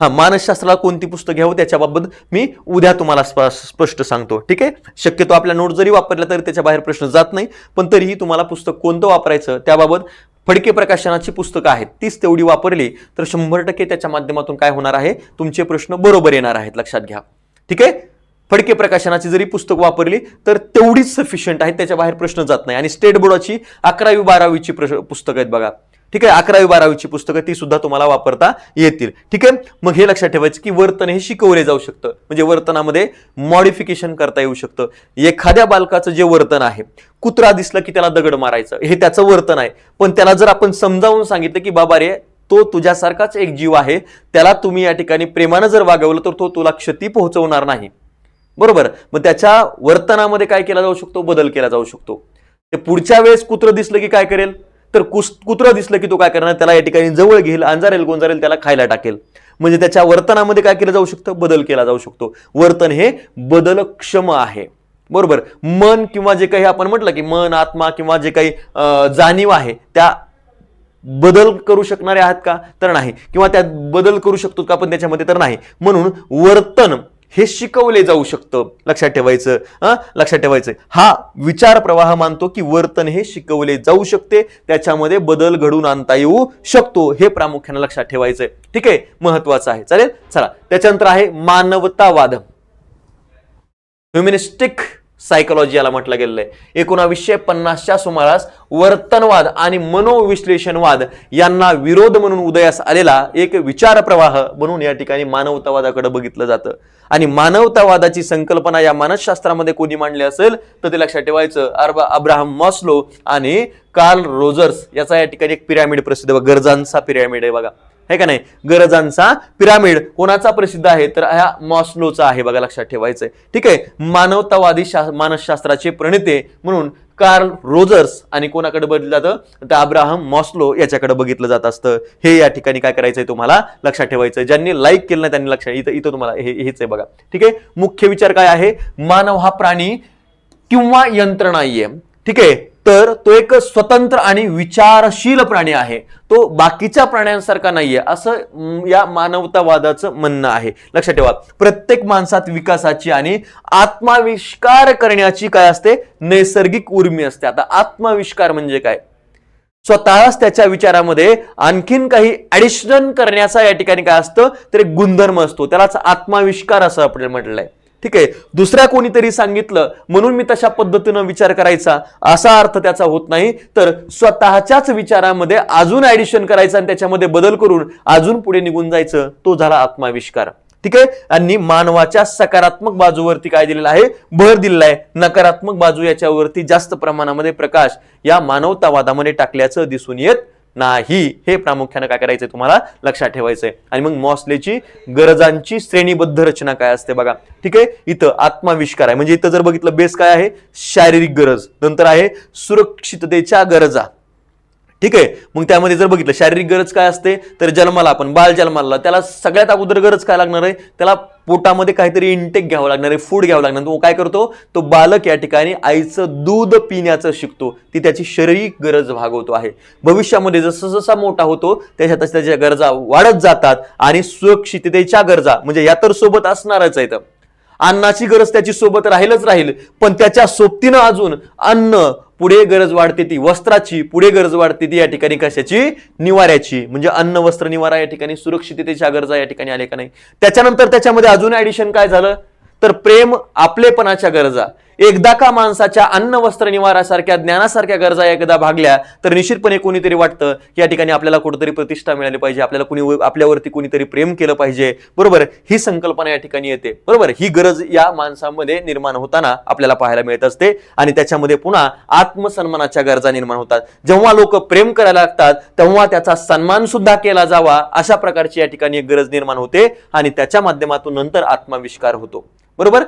मानसशास्त्राला कोणती पुस्तक घ्यावं त्याच्याबाबत मी उद्या तुम्हाला स्पष्ट सांगतो. ठीक आहे. शक्यतो आपल्या नोट जरी वापरल्या तरी त्याच्या बाहेर प्रश्न जात नाही, पण तरीही तुम्हाला पुस्तक कोणतं वापरायचं त्याबाबत फडके प्रकाशनाची पुस्तकं आहेत, तीच तेवढी वापरली तर 100% त्याच्या माध्यमातून काय होणार आहे, तुमचे प्रश्न बरोबर येणार आहेत. लक्षात घ्या. ठीक आहे. फडके प्रकाशनाची जरी पुस्तक वापरली तर तेवढीच सफिशियंट आहे, त्याच्या बाहेर प्रश्न जात नाही. आणि स्टेट बोर्डाची 11वी 12वीची पुस्तकं आहेत बघा. ठीक आहे. 11वी 12वीची पुस्तकं ती सुद्धा तुम्हाला वापरता येतील. ठीक आहे. मग हे लक्षात ठेवायचं की वर्तन हे शिकवले जाऊ शकतं, म्हणजे वर्तनामध्ये मॉडिफिकेशन करता येऊ शकतं. एखाद्या बालकाचं जे वर्तन आहे, कुत्रा दिसलं की त्याला दगड मारायचं, हे त्याचं वर्तन आहे. पण त्याला जर आपण समजावून सांगितलं की बाबा रे, तो तुझ्यासारखाच एक जीव आहे, त्याला तुम्ही या ठिकाणी प्रेमानं जर वागवलं तर तो तुला क्षती पोहोचवणार नाही. बरोबर. मग त्याच्या वर्तनामध्ये काय केला जाऊ शकतो, बदल केला जाऊ शकतो. ते पुढच्या वेळेस कुत्रं दिसलं की काय करेल, तर कुत्रं दिसलं की तो काय करणार, त्याला या ठिकाणी जवळ घेईल, अंजारेल गोंजारेल, त्याला खायला टाकेल. म्हणजे त्याच्या वर्तनामध्ये काय केलं जाऊ शकतं, बदल केला जाऊ शकतो. वर्तन हे बदलक्षम आहे. बरोबर. मन किंवा जे काही आपण म्हटलं की मन, आत्मा किंवा जे काही जाणीव आहे, त्या बदल करू शकणारे आहात का? तर नाही. किंवा त्यात बदल करू शकतो का आपण त्याच्यामध्ये? तर नाही. म्हणून वर्तन हे शिकवले जाऊ शकतं. लक्षात ठेवायचं. हा विचार प्रवाह मानतो की वर्तन हे शिकवले जाऊ शकते, त्याच्यामध्ये बदल घडून आणता येऊ शकतो. हे प्रामुख्याने लक्षात ठेवायचंय. ठीक आहे, महत्वाचं आहे. चालेल, चला त्याच्यानंतर आहे मानवतावाद. ह्युमॅनिस्टिक सायकोलॉजी याला म्हटलं गेलेलं आहे. 1950च्या सुमारास वर्तनवाद आणि मनोविश्लेषणवाद यांना विरोध म्हणून उदयास आलेला एक विचार प्रवाह म्हणून या ठिकाणी मानवतावादाकडे बघितलं जातं. आणि मानवतावादाची संकल्पना या मानसशास्त्रामध्ये कोणी मांडली असेल तर ते लक्षात ठेवायचं, अब्राहम मॉस्लो आणि कार्ल रोजर्स. याचा या ठिकाणी एक पिरॅमिड प्रसिद्ध, गरजांचा पिरॅमिड आहे बघा, है का नाही? गरजांचा पिरामिड कोणाचा प्रसिद्ध आहे? तर हा मॉस्लोचा आहे बघा, लक्षात ठेवायचंय. ठीक आहे, मानवतावादी मानसशास्त्राचे प्रणेते म्हणून कार्ल रोजर्स आणि कोणाकडे बघितलं जातं तर अब्राहम मॉस्लो याच्याकडे बघितलं जात असतं. हे या ठिकाणी काय करायचंय तुम्हाला लक्षात ठेवायचंय. ज्यांनी लाईक केलं नाही त्यांनी लक्षात, इथं तुम्हाला हेच आहे बघा. ठीक आहे, मुख्य विचार काय आहे? मानव हा प्राणी किंवा यंत्र नाहीये. ठीक आहे, तर तो एक स्वतंत्र आणि विचारशील प्राणी आहे, तो बाकीच्या प्राण्यांसारखा नाहीये, असं या मानवतावादाचं म्हणणं आहे. लक्षात ठेवा, प्रत्येक माणसात विकासाची आणि आत्माविष्कार करण्याची काय असते? नैसर्गिक उर्मी असते. आता आत्माविष्कार म्हणजे काय? स्वतःच त्याच्या विचारामध्ये आणखीन काही ऍडिशनल करण्याचा या ठिकाणी काय असतं तर एक गुणधर्म असतो, त्यालाच आत्माविष्कार असं आपल्याला म्हटलंय. ठीक आहे, दुसऱ्या कोणीतरी सांगितलं म्हणून मी तशा पद्धतीनं विचार करायचा असा अर्थ त्याचा होत नाही, तर स्वतःच्याच विचारामध्ये अजून ऍडिशन करायचं आणि त्याच्यामध्ये बदल करून अजून पुढे निघून जायचं, तो झाला आत्माविष्कार. ठीक आहे, आणि मानवाच्या सकारात्मक बाजूवरती काय दिलेला आहे? भर दिलेला आहे. नकारात्मक बाजू याच्यावरती जास्त प्रमाणामध्ये प्रकाश या मानवतावादामध्ये टाकल्याचं दिसून येत नाही. हे प्रामुख्याने काय करायचंय तुम्हाला लक्षात ठेवायचंय. आणि मग मॉस्लेची गरजांची श्रेणीबद्ध रचना काय असते बघा. ठीक आहे, इथं आत्माविष्कार आहे, म्हणजे इथं जर बघितलं बेस काय आहे? शारीरिक गरज, नंतर आहे सुरक्षिततेच्या गरजा. ठीक आहे, मग त्यामध्ये जर बघितलं शारीरिक गरज काय असते तर जन्माला आपण बाळ जन्माला त्याला सगळ्यात अगोदर गरज काय लागणार आहे? त्याला पोटामध्ये काहीतरी इनटेक घ्यावं लागणार आहे, फूड घ्यावं लागणार. तो काय करतो? तो बालक या ठिकाणी आईचं दूध पिण्याचं शिकतो, ती त्याची शारीरिक गरज भागवतो आहे. भविष्यामध्ये जसं जसा मोठा होतो त्याच्या गरजा वाढत जातात आणि सुरक्षिततेच्या गरजा म्हणजे या तर सोबत असणारच आहेत. अन्नाची गरज त्याची सोबत राहील, पण त्याच्या सोबतीनं अजून अन्न पुढे गरज वाढते ती वस्त्राची, पुढे गरज वाढते ती या ठिकाणी कशाची? निवाऱ्याची. म्हणजे अन्न वस्त्र निवारा या ठिकाणी सुरक्षिततेच्या गरजा या ठिकाणी आले का नाही? त्याच्यानंतर त्याच्यामध्ये अजून ऍडिशन काय झालं तर प्रेम, आपलेपणाच्या गरजा. एकदा का माणसाच्या अन्न वस्त्र निवारासारख्या ज्ञानासारख्या गरजा एकदा भागल्या तर निश्चितपणे कोणीतरी वाटतं की या ठिकाणी आपल्याला कुठेतरी प्रतिष्ठा मिळाली पाहिजे, आपल्यावरती कोणीतरी प्रेम केलं पाहिजे. बरोबर, ही संकल्पना या ठिकाणी येते. बरोबर, ही गरज या माणसामध्ये निर्माण होताना आपल्याला पाहायला मिळत असते. आणि त्याच्यामध्ये पुन्हा आत्मसन्मानाच्या गरजा निर्माण होतात. जेव्हा लोक प्रेम करायला लागतात तेव्हा त्याचा सन्मान सुद्धा केला जावा अशा प्रकारची या ठिकाणी एक गरज निर्माण होते आणि त्याच्या माध्यमातून नंतर आत्माविष्कार होतो. बरोबर,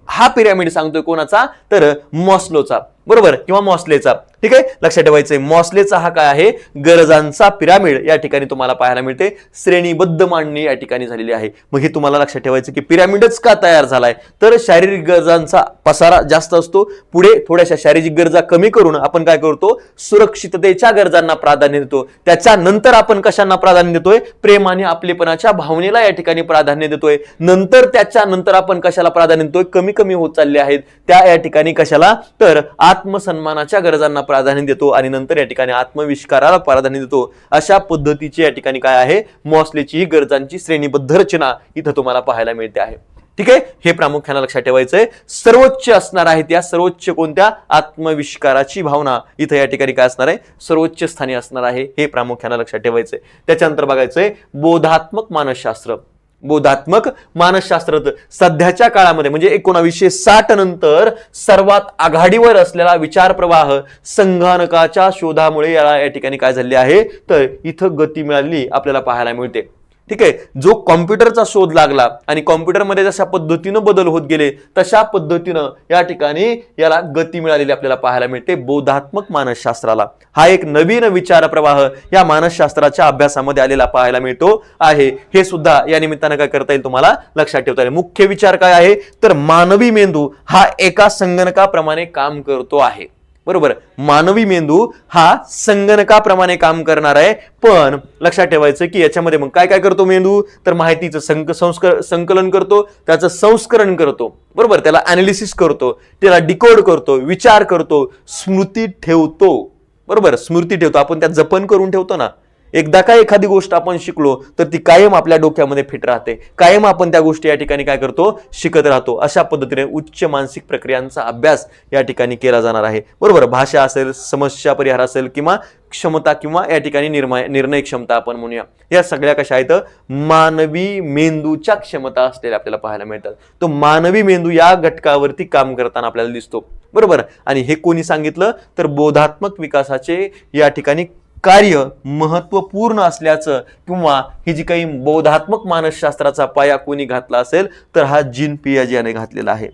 हा पिरॅमिड सांगतोय कोणाचा तर मॉस्लोचा. बरोबर, किंवा मॉस्लेचा. ठीक आहे, लक्षात ठेवायचंय मॉस्लेचा हा काय आहे? गरजांचा पिरॅमिड या ठिकाणी तुम्हाला पाहायला मिळते. श्रेणीबद्ध मांडणी या ठिकाणी झालेली आहे. मग हे तुम्हाला लक्षात ठेवायचं की पिरॅमिडच का तयार झालाय तर शारीरिक गरजांचा पसारा जास्त असतो, पुढे थोड्याशा शारीरिक गरजा कमी करून आपण काय करतो? सुरक्षिततेच्या गरजांना प्राधान्य देतो. त्याच्यानंतर आपण कशांना प्राधान्य देतोय? प्रेम आणि आपलेपणाच्या भावनेला या ठिकाणी प्राधान्य देतोय. नंतर त्याच्यानंतर आपण कशाला प्राधान्य देतोय? कमी कमी होत चालले आहेत त्या या ठिकाणी कशाला तर आत्मसन्मानाच्या गरजांना प्राधान्य देतो आणि नंतर या ठिकाणी आत्मविष्काराला प्राधान्य देतो. अशा पद्धतीची या ठिकाणी काय आहे? मॉस्लेची गरजांची श्रेणीबद्ध रचना इथं तुम्हाला पाहायला मिळते आहे. ठीक आहे, हे प्रामुख्याने लक्षात ठेवायचंय. सर्वोच्च असणार आहे त्या सर्वोच्च कोणत्या? आत्मविष्काराची भावना इथं या ठिकाणी काय असणार आहे? सर्वोच्च स्थानी असणार आहे. हे प्रामुख्याने लक्षात ठेवायचंय. त्याच्यानंतर बघायचंय बोधात्मक मानसशास्त्र. बोधात्मक मानसशास्त्र सध्याच्या काळामध्ये म्हणजे 1960 नंतर सर्वात आघाडीवर असलेला विचार प्रवाह संगणकाच्या शोधामुळे या ठिकाणी काय झाले आहे तर इथं गती मिळाली आपल्याला पाहायला मिळते. ठीक आहे, जो कॉम्प्युटरचा शोध लागला आणि कॉम्प्युटरमध्ये जशा पद्धतीनं बदल होत गेले तशा पद्धतीनं या ठिकाणी याला गती मिळालेली आपल्याला पाहायला मिळते बोधात्मक मानसशास्त्राला. हा एक नवीन विचार प्रवाह या मानसशास्त्राच्या अभ्यासामध्ये आलेला पाहायला मिळतो आहे. हे सुद्धा या निमित्तानं काय करता येईल तुम्हाला लक्षात ठेवता येईल. मुख्य विचार काय आहे तर मानवी मेंदू हा एका संगणकाप्रमाणे काम करतो आहे. बरोबर, मानवी मेंदू हा संगणकाप्रमाणे काम करणार आहे. पण लक्षात ठेवायचं की याच्यामध्ये मग काय काय करतो मेंदू, तर माहितीचं संकलन करतो, त्याचं संस्करण करतो, बरोबर, त्याला अनालिसिस करतो, त्याला डिकोड करतो, विचार करतो, स्मृती ठेवतो, बरोबर, स्मृती ठेवतो. आपण त्यात जपन करून ठेवतो ना. एकदा काय एखादी गोष्ट आपण शिकलो तर ती कायम आपल्या डोक्यामध्ये फिट राहते, कायम आपण त्या गोष्टी या ठिकाणी काय करतो, शिकत राहतो. अशा पद्धतीने उच्च मानसिक प्रक्रियांचा अभ्यास या ठिकाणी केला जाणार आहे. बरोबर, भाषा असेल, समस्या परिहार असेल, किंवा क्षमता, किंवा या ठिकाणी निर्णय क्षमता आपण म्हणूया, या सगळ्या कशा आहेत, मानवी मेंदूच्या क्षमता असलेल्या आपल्याला पाहायला मिळतात. तो मानवी मेंदू या घटकावरती काम करताना आपल्याला दिसतो. बरोबर, आणि हे कोणी सांगितलं, तर बोधात्मक विकासाचे या ठिकाणी कार्य महत्वपूर्ण असल्याचं, किंवा ही जी काही बोधात्मक मानसशास्त्राचा पाया कोणी घातला असेल तर हा जीन पियाजे याने घातलेला आहे.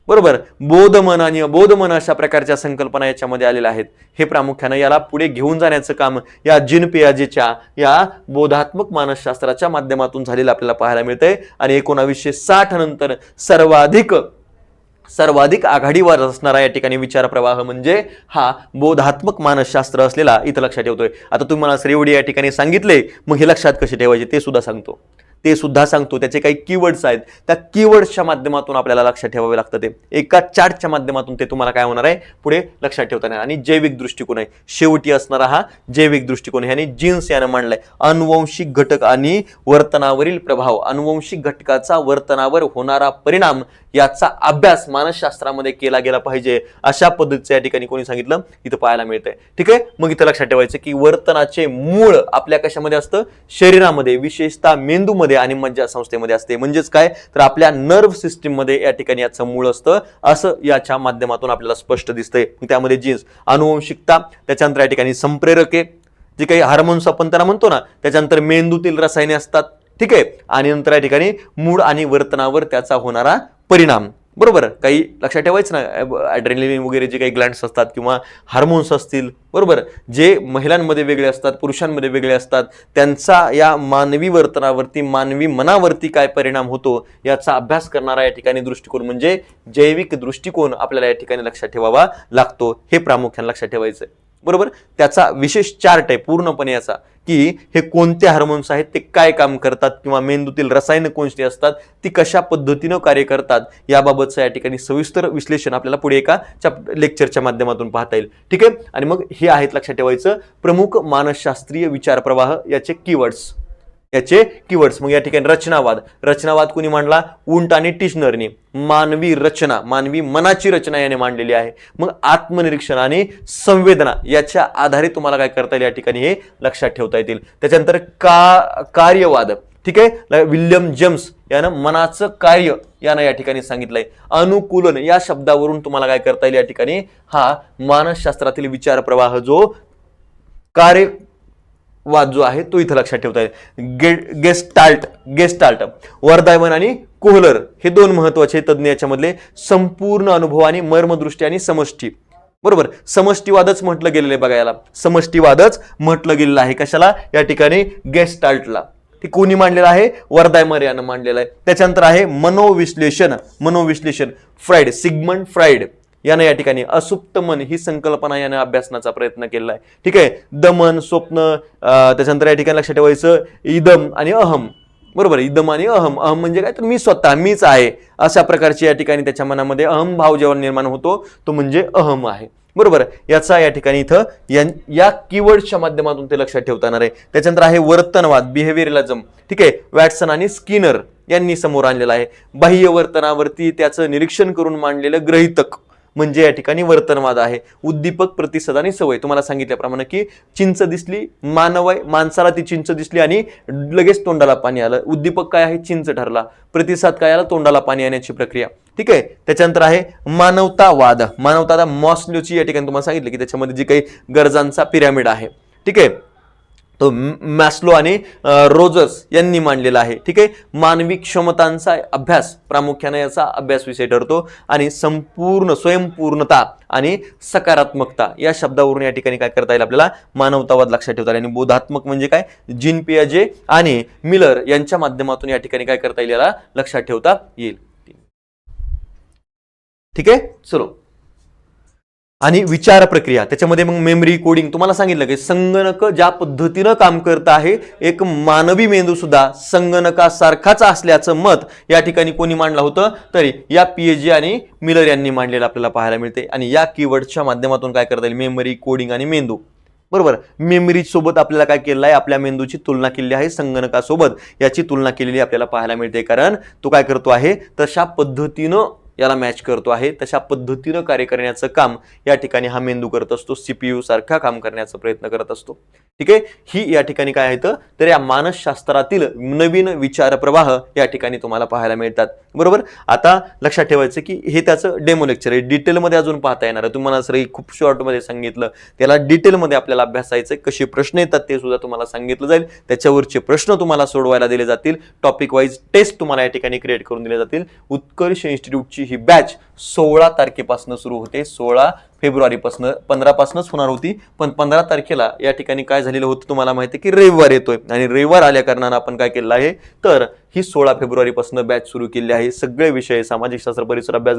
बरोबर, बोधमन आणि अबोधमन अशा प्रकारच्या संकल्पना याच्यामध्ये आलेल्या आहेत. हे प्रामुख्याने याला पुढे घेऊन जाण्याचं काम या जीन पियाजेच्या या बोधात्मक मानसशास्त्राच्या माध्यमातून झालेलं आपल्याला पाहायला मिळतंय. आणि 1960 नंतर सर्वाधिक आघाडीवर असणारा या ठिकाणी विचार प्रवाह म्हणजे हा बोधात्मक मानसशास्त्र असलेला इथं लक्षात ठेवतोय. आता तुम्हाला सर एवढे या ठिकाणी सांगितले, मग हे लक्षात कसे ठेवायचे ते सुद्धा सांगतो. त्याचे काही कीवर्ड्स आहेत, त्या कीवर्ड्सच्या माध्यमातून आपल्याला लक्षात ठेवावे लागतं. ते एका चार्टच्या माध्यमातून ते तुम्हाला काय होणार आहे, पुढे लक्षात ठेवता येणार. आणि जैविक दृष्टिकोन आहे शेवटी असणारा हा जैविक दृष्टिकोन आहे. आणि जीन्स यानं मांडलाय अनुवंशिक घटक आणि वर्तनावरील प्रभाव, अनुवंशिक घटकाचा वर्तनावर होणारा परिणाम याचा अभ्यास मानसशास्त्रामध्ये केला गेला पाहिजे, अशा पद्धतीचं या ठिकाणी कोणी सांगितलं, इथं पाहायला मिळतंय. ठीक आहे, मग इथं लक्षात ठेवायचं की वर्तनाचे मूळ आपल्या कशामध्ये असतं, शरीरामध्ये, विशेषतः मेंदूमध्ये आणि मज्जा संस्थेमध्ये असते. म्हणजेच काय, तर आपल्या नर्व सिस्टीम मध्ये या ठिकाणी याचं मूळ असतं, असं याच्या माध्यमातून आपल्याला स्पष्ट दिसतंय. त्यामध्ये जीन्स, अनुवंशिकता, त्याच्यानंतर या ठिकाणी संप्रेरके, जे काही हार्मोन्स आपण त्याला म्हणतो ना, त्याच्यानंतर मेंदूतील रसायने असतात. ठीक आहे, आणि नंतर या ठिकाणी मूड आणि वर्तनावर त्याचा होणारा परिणाम. बरोबर, काही लक्षात ठेवायचं ना, ॲड्रेनलिन वगैरे जे काही ग्लँड्स असतात किंवा हार्मोन्स असतील, बरोबर, जे महिलांमध्ये वेगळे असतात, पुरुषांमध्ये वेगळे असतात, त्यांचा या मानवी वर्तनावरती, मानवी मनावरती काय परिणाम होतो याचा अभ्यास करणारा या ठिकाणी दृष्टिकोन म्हणजे जैविक दृष्टिकोन आपल्याला या ठिकाणी लक्षात ठेवावा लागतो. हे प्रामुख्याने लक्षात ठेवायचं. बरोबर, त्याचा विशेष चार्ट आहे पूर्णपणे याचा, की हे कोणते हार्मोन्स आहेत, ते काय काम करतात, किंवा मेंदूतील रसायन कोणती असतात, ती कशा पद्धतीनं कार्य करतात, याबाबतचं या ठिकाणी सविस्तर विश्लेषण आपल्याला पुढे एका लेक्चरच्या माध्यमातून पाहता येईल. ठीक आहे, आणि मग हे आहेत लक्षात ठेवायचं प्रमुख मानसशास्त्रीय विचार प्रवाह, याचे कीवर्ड्स. मग या ठिकाणी रचनावाद कोणी मांडला, उंट आणि टिशनरनी. मानवी रचना, मानवी मनाची रचना याने मांडलेली आहे. मग आत्मनिरीक्षण आणि संवेदना याच्या आधारे तुम्हाला काय करता येईल या ठिकाणी हे लक्षात ठेवता येतील. त्याच्यानंतर कार्यवाद. ठीक आहे, विल्यम जेम्स यानं मनाचं कार्य यानं या ठिकाणी सांगितलंय. अनुकूलन या शब्दावरून तुम्हाला काय करता येईल या ठिकाणी, हा मानसशास्त्रातील विचार प्रवाह जो कार्यवाद जो आहे तो इथं लक्षात ठेवता येईल. गेस्टाल्ट वर्धायमन आणि कोहलर हे दोन महत्वाचे तज्ञ याच्यामधले. संपूर्ण अनुभव आणि मर्मदृष्टी आणि समष्टी. बरोबर, समष्टीवादच म्हटलं गेलेलं आहे बघा, याला समष्टीवादच म्हटलं गेलेलं आहे. कशाला, या ठिकाणी गेस्टाल्टला. ते कोणी मांडलेलं आहे, वर्धायमन यानं मांडलेलं आहे. त्याच्यानंतर आहे मनोविश्लेषण. सिग्मंड फ्राइड यानं या ठिकाणी असुप्त मन ही संकल्पना यानं अभ्यासनाचा प्रयत्न केलेला आहे. ठीक आहे, दमन, स्वप्न, त्याच्यानंतर या ठिकाणी लक्षात ठेवायचं इदम आणि अहम. बरोबर, इदम आणि अहम म्हणजे काय, तर मी स्वतः, मीच आहे, अशा प्रकारची या ठिकाणी त्याच्या मनामध्ये अहम भाव जेव्हा निर्माण होतो तो म्हणजे अहम आहे. बरोबर, याचा या ठिकाणी इथं या कीवर्डच्या माध्यमातून ते लक्षात ठेवता येणार आहे. त्याच्यानंतर आहे वर्तनवाद, बिहेवियरलिझम. ठीक आहे, वॅटसन आणि स्किनर यांनी समोर आणलेला आहे. बाह्य वर्तनावरती त्याचं निरीक्षण करून मांडलेलं गृहीतक म्हणजे या ठिकाणी वर्तनवाद आहे. उद्दीपक, प्रतिसाद आणि सवय. तुम्हाला सांगितल्याप्रमाणे की चिंच दिसली, माणसाला ती चिंच दिसली आणि लगेच तोंडाला पाणी आलं. उद्दीपक काय आहे, चिंच ठरला. प्रतिसाद काय आला, तोंडाला पाणी येण्याची प्रक्रिया. ठीक आहे, त्याच्यानंतर आहे मानवतावाद. मॉस्लोची या ठिकाणी तुम्हाला सांगितलं की त्याच्यामध्ये जी काही गरजांचा पिरॅमिड आहे. ठीक आहे, तो मॅस्लो आणि रोजर्स यांनी मांडलेला आहे. ठीक आहे, मानवी क्षमतांचा अभ्यास प्रामुख्याने याचा अभ्यास विषय ठरतो. आणि संपूर्ण स्वयंपूर्णता आणि सकारात्मकता या शब्दावरून या ठिकाणी काय करता येईल आपल्याला, मानवतावाद लक्षात ठेवता येईल. आणि बोधात्मक म्हणजे काय, जीन पियाजे आणि मिलर यांच्या माध्यमातून या ठिकाणी काय करता येईल, याला लक्षात ठेवता येईल. ठीक आहे, चलो आणि विचार प्रक्रिया, त्याच्यामध्ये मग मेमरी कोडिंग. तुम्हाला सांगितलं की संगणक ज्या पद्धतीनं काम करत आहे, एक मानवी मेंदू सुद्धा संगणकासारखाच असल्याचं मत या ठिकाणी कोणी मांडलं होतं, तरी या पीएजी आणि मिलर यांनी मांडलेलं आपल्याला पाहायला मिळते. आणि या कीवर्डच्या माध्यमातून काय करता येईल, मेमरी कोडिंग आणि मेंदू. बरोबर, मेमरी सोबत आपल्याला काय केलं आहे, आपल्या मेंदूची तुलना केली आहे, संगणकासोबत याची तुलना केलेली आपल्याला पाहायला मिळते. कारण तो काय करतो आहे, तशा पद्धतीनं याला मॅच करतो आहे, तशा पद्धतीनं कार्य करण्याचं काम या ठिकाणी हा मेंदू करत असतो, सीपीयू सारखा काम करण्याचा प्रयत्न करत असतो. ठीक आहे, ही या ठिकाणी काय आहे तर या मानसशास्त्रातील नवीन विचार प्रवाह या ठिकाणी तुम्हाला पाहायला मिळतात. बरोबर, आता लक्षात ठेवायचं की हे त्याचं डेमो लेक्चर आहे, डिटेलमध्ये अजून पाहता येणार आहे. तुम्हाला सर खूप शॉर्टमध्ये सांगितलं, त्याला डिटेलमध्ये आपल्याला अभ्यासायचं, कसे प्रश्न येतात ते सुद्धा तुम्हाला सांगितलं जाईल, त्याच्यावरचे प्रश्न तुम्हाला सोडवायला दिले जातील, टॉपिक वाईज टेस्ट तुम्हाला या ठिकाणी क्रिएट करून दिले जातील. उत्कर्ष इन्स्टिट्यूटची ही बॅच 16 तारखेपासून सुरू होते, 16 फेब्रुवारीपासून, 15 पासूनच होणार होती, पण 15 तारखेला या ठिकाणी काय झालेलं होतं तुम्हाला माहिती आहे की रविवार येतोय, आणि रविवार आल्या कारणानं आपण काय केलं आहे तर ही 16 फेब्रुवारीपासून बॅच सुरू केली आहे. सगळे विषय, सामाजिक शास्त्र, परिसर अभ्यास,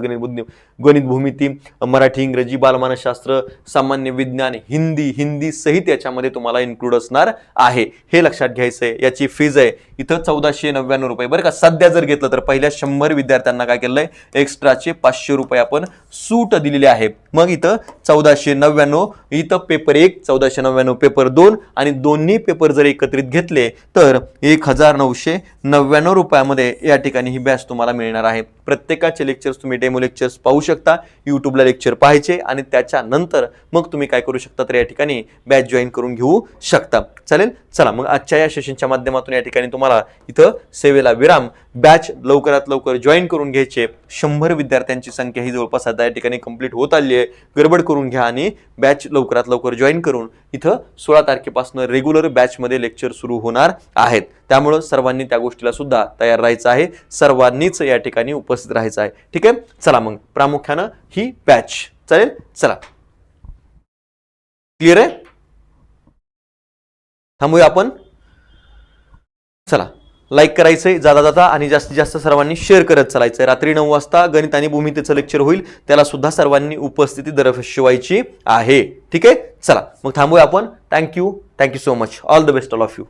गणित भूमिती, मराठी, इंग्रजी, बालमानसशास्त्र, सामान्य विज्ञान, हिंदी सहित याच्यामध्ये तुम्हाला इन्क्लूड असणार आहे. हे लक्षात घ्यायचंय. याची फीज आहे इथं 1499 रुपये. बरं का, सध्या जर घेतलं तर पहिल्या 100 विद्यार्थ्यांना काय केलंय, एक्स्ट्राचे 500 रुपये आपण सूट दिलेली आहे. मग इथं 1499, इथं पेपर 1 1499, पेपर 2, आणि दोन्ही पेपर जर एकत्रित घेतले तर 1999 रुपयामध्ये या ठिकाणी ही बॅच तुम्हाला मिळणार आहे. प्रत्येकाचे लेक्चर्स तुम्ही डेमो लेक्चर्स पाहू शकता, युट्यूबला लेक्चर पाहायचे, आणि त्याच्यानंतर मग तुम्ही काय करू शकता तर या ठिकाणी बॅच जॉईन करून घेऊ शकता. चालेल, चला मग आजच्या या सेशनच्या माध्यमातून या ठिकाणी तुम्हाला इथं सेवेला विराम. बॅच लवकरात लवकर जॉईन करून घ्यायचे. 100 विद्यार्थ्यांची संख्या ही जवळपास आता या ठिकाणी कंप्लीट होत आली आहे. गडबड करून घ्या आणि बॅच लवकरात लवकर जॉईन करून इथं 16 तारखेपासून रेग्युलर बॅचमध्ये लेक्चर सुरू होणार आहेत. त्यामुळे सर्वांनी त्या गोष्टीला सुद्धा तयार राहायचं आहे, सर्वांनीच या ठिकाणी उपस्थित राहायचं आहे. ठीक आहे, चला मग प्रामुख्यानं ही बॅच. चालेल, चला क्लिअर आहे, थांबूया आपण. चला लाईक करायचंय जाता आणि जास्तीत जास्त सर्वांनी शेअर करत चालायचंय. रात्री 9 वाजता गणित आणि भूमितीचं लेक्चर होईल, त्याला सुद्धा सर्वांनी उपस्थिती दर्शवायची आहे. ठीक आहे, चला मग थांबूया आपण. Thank you so much. All the best all of you.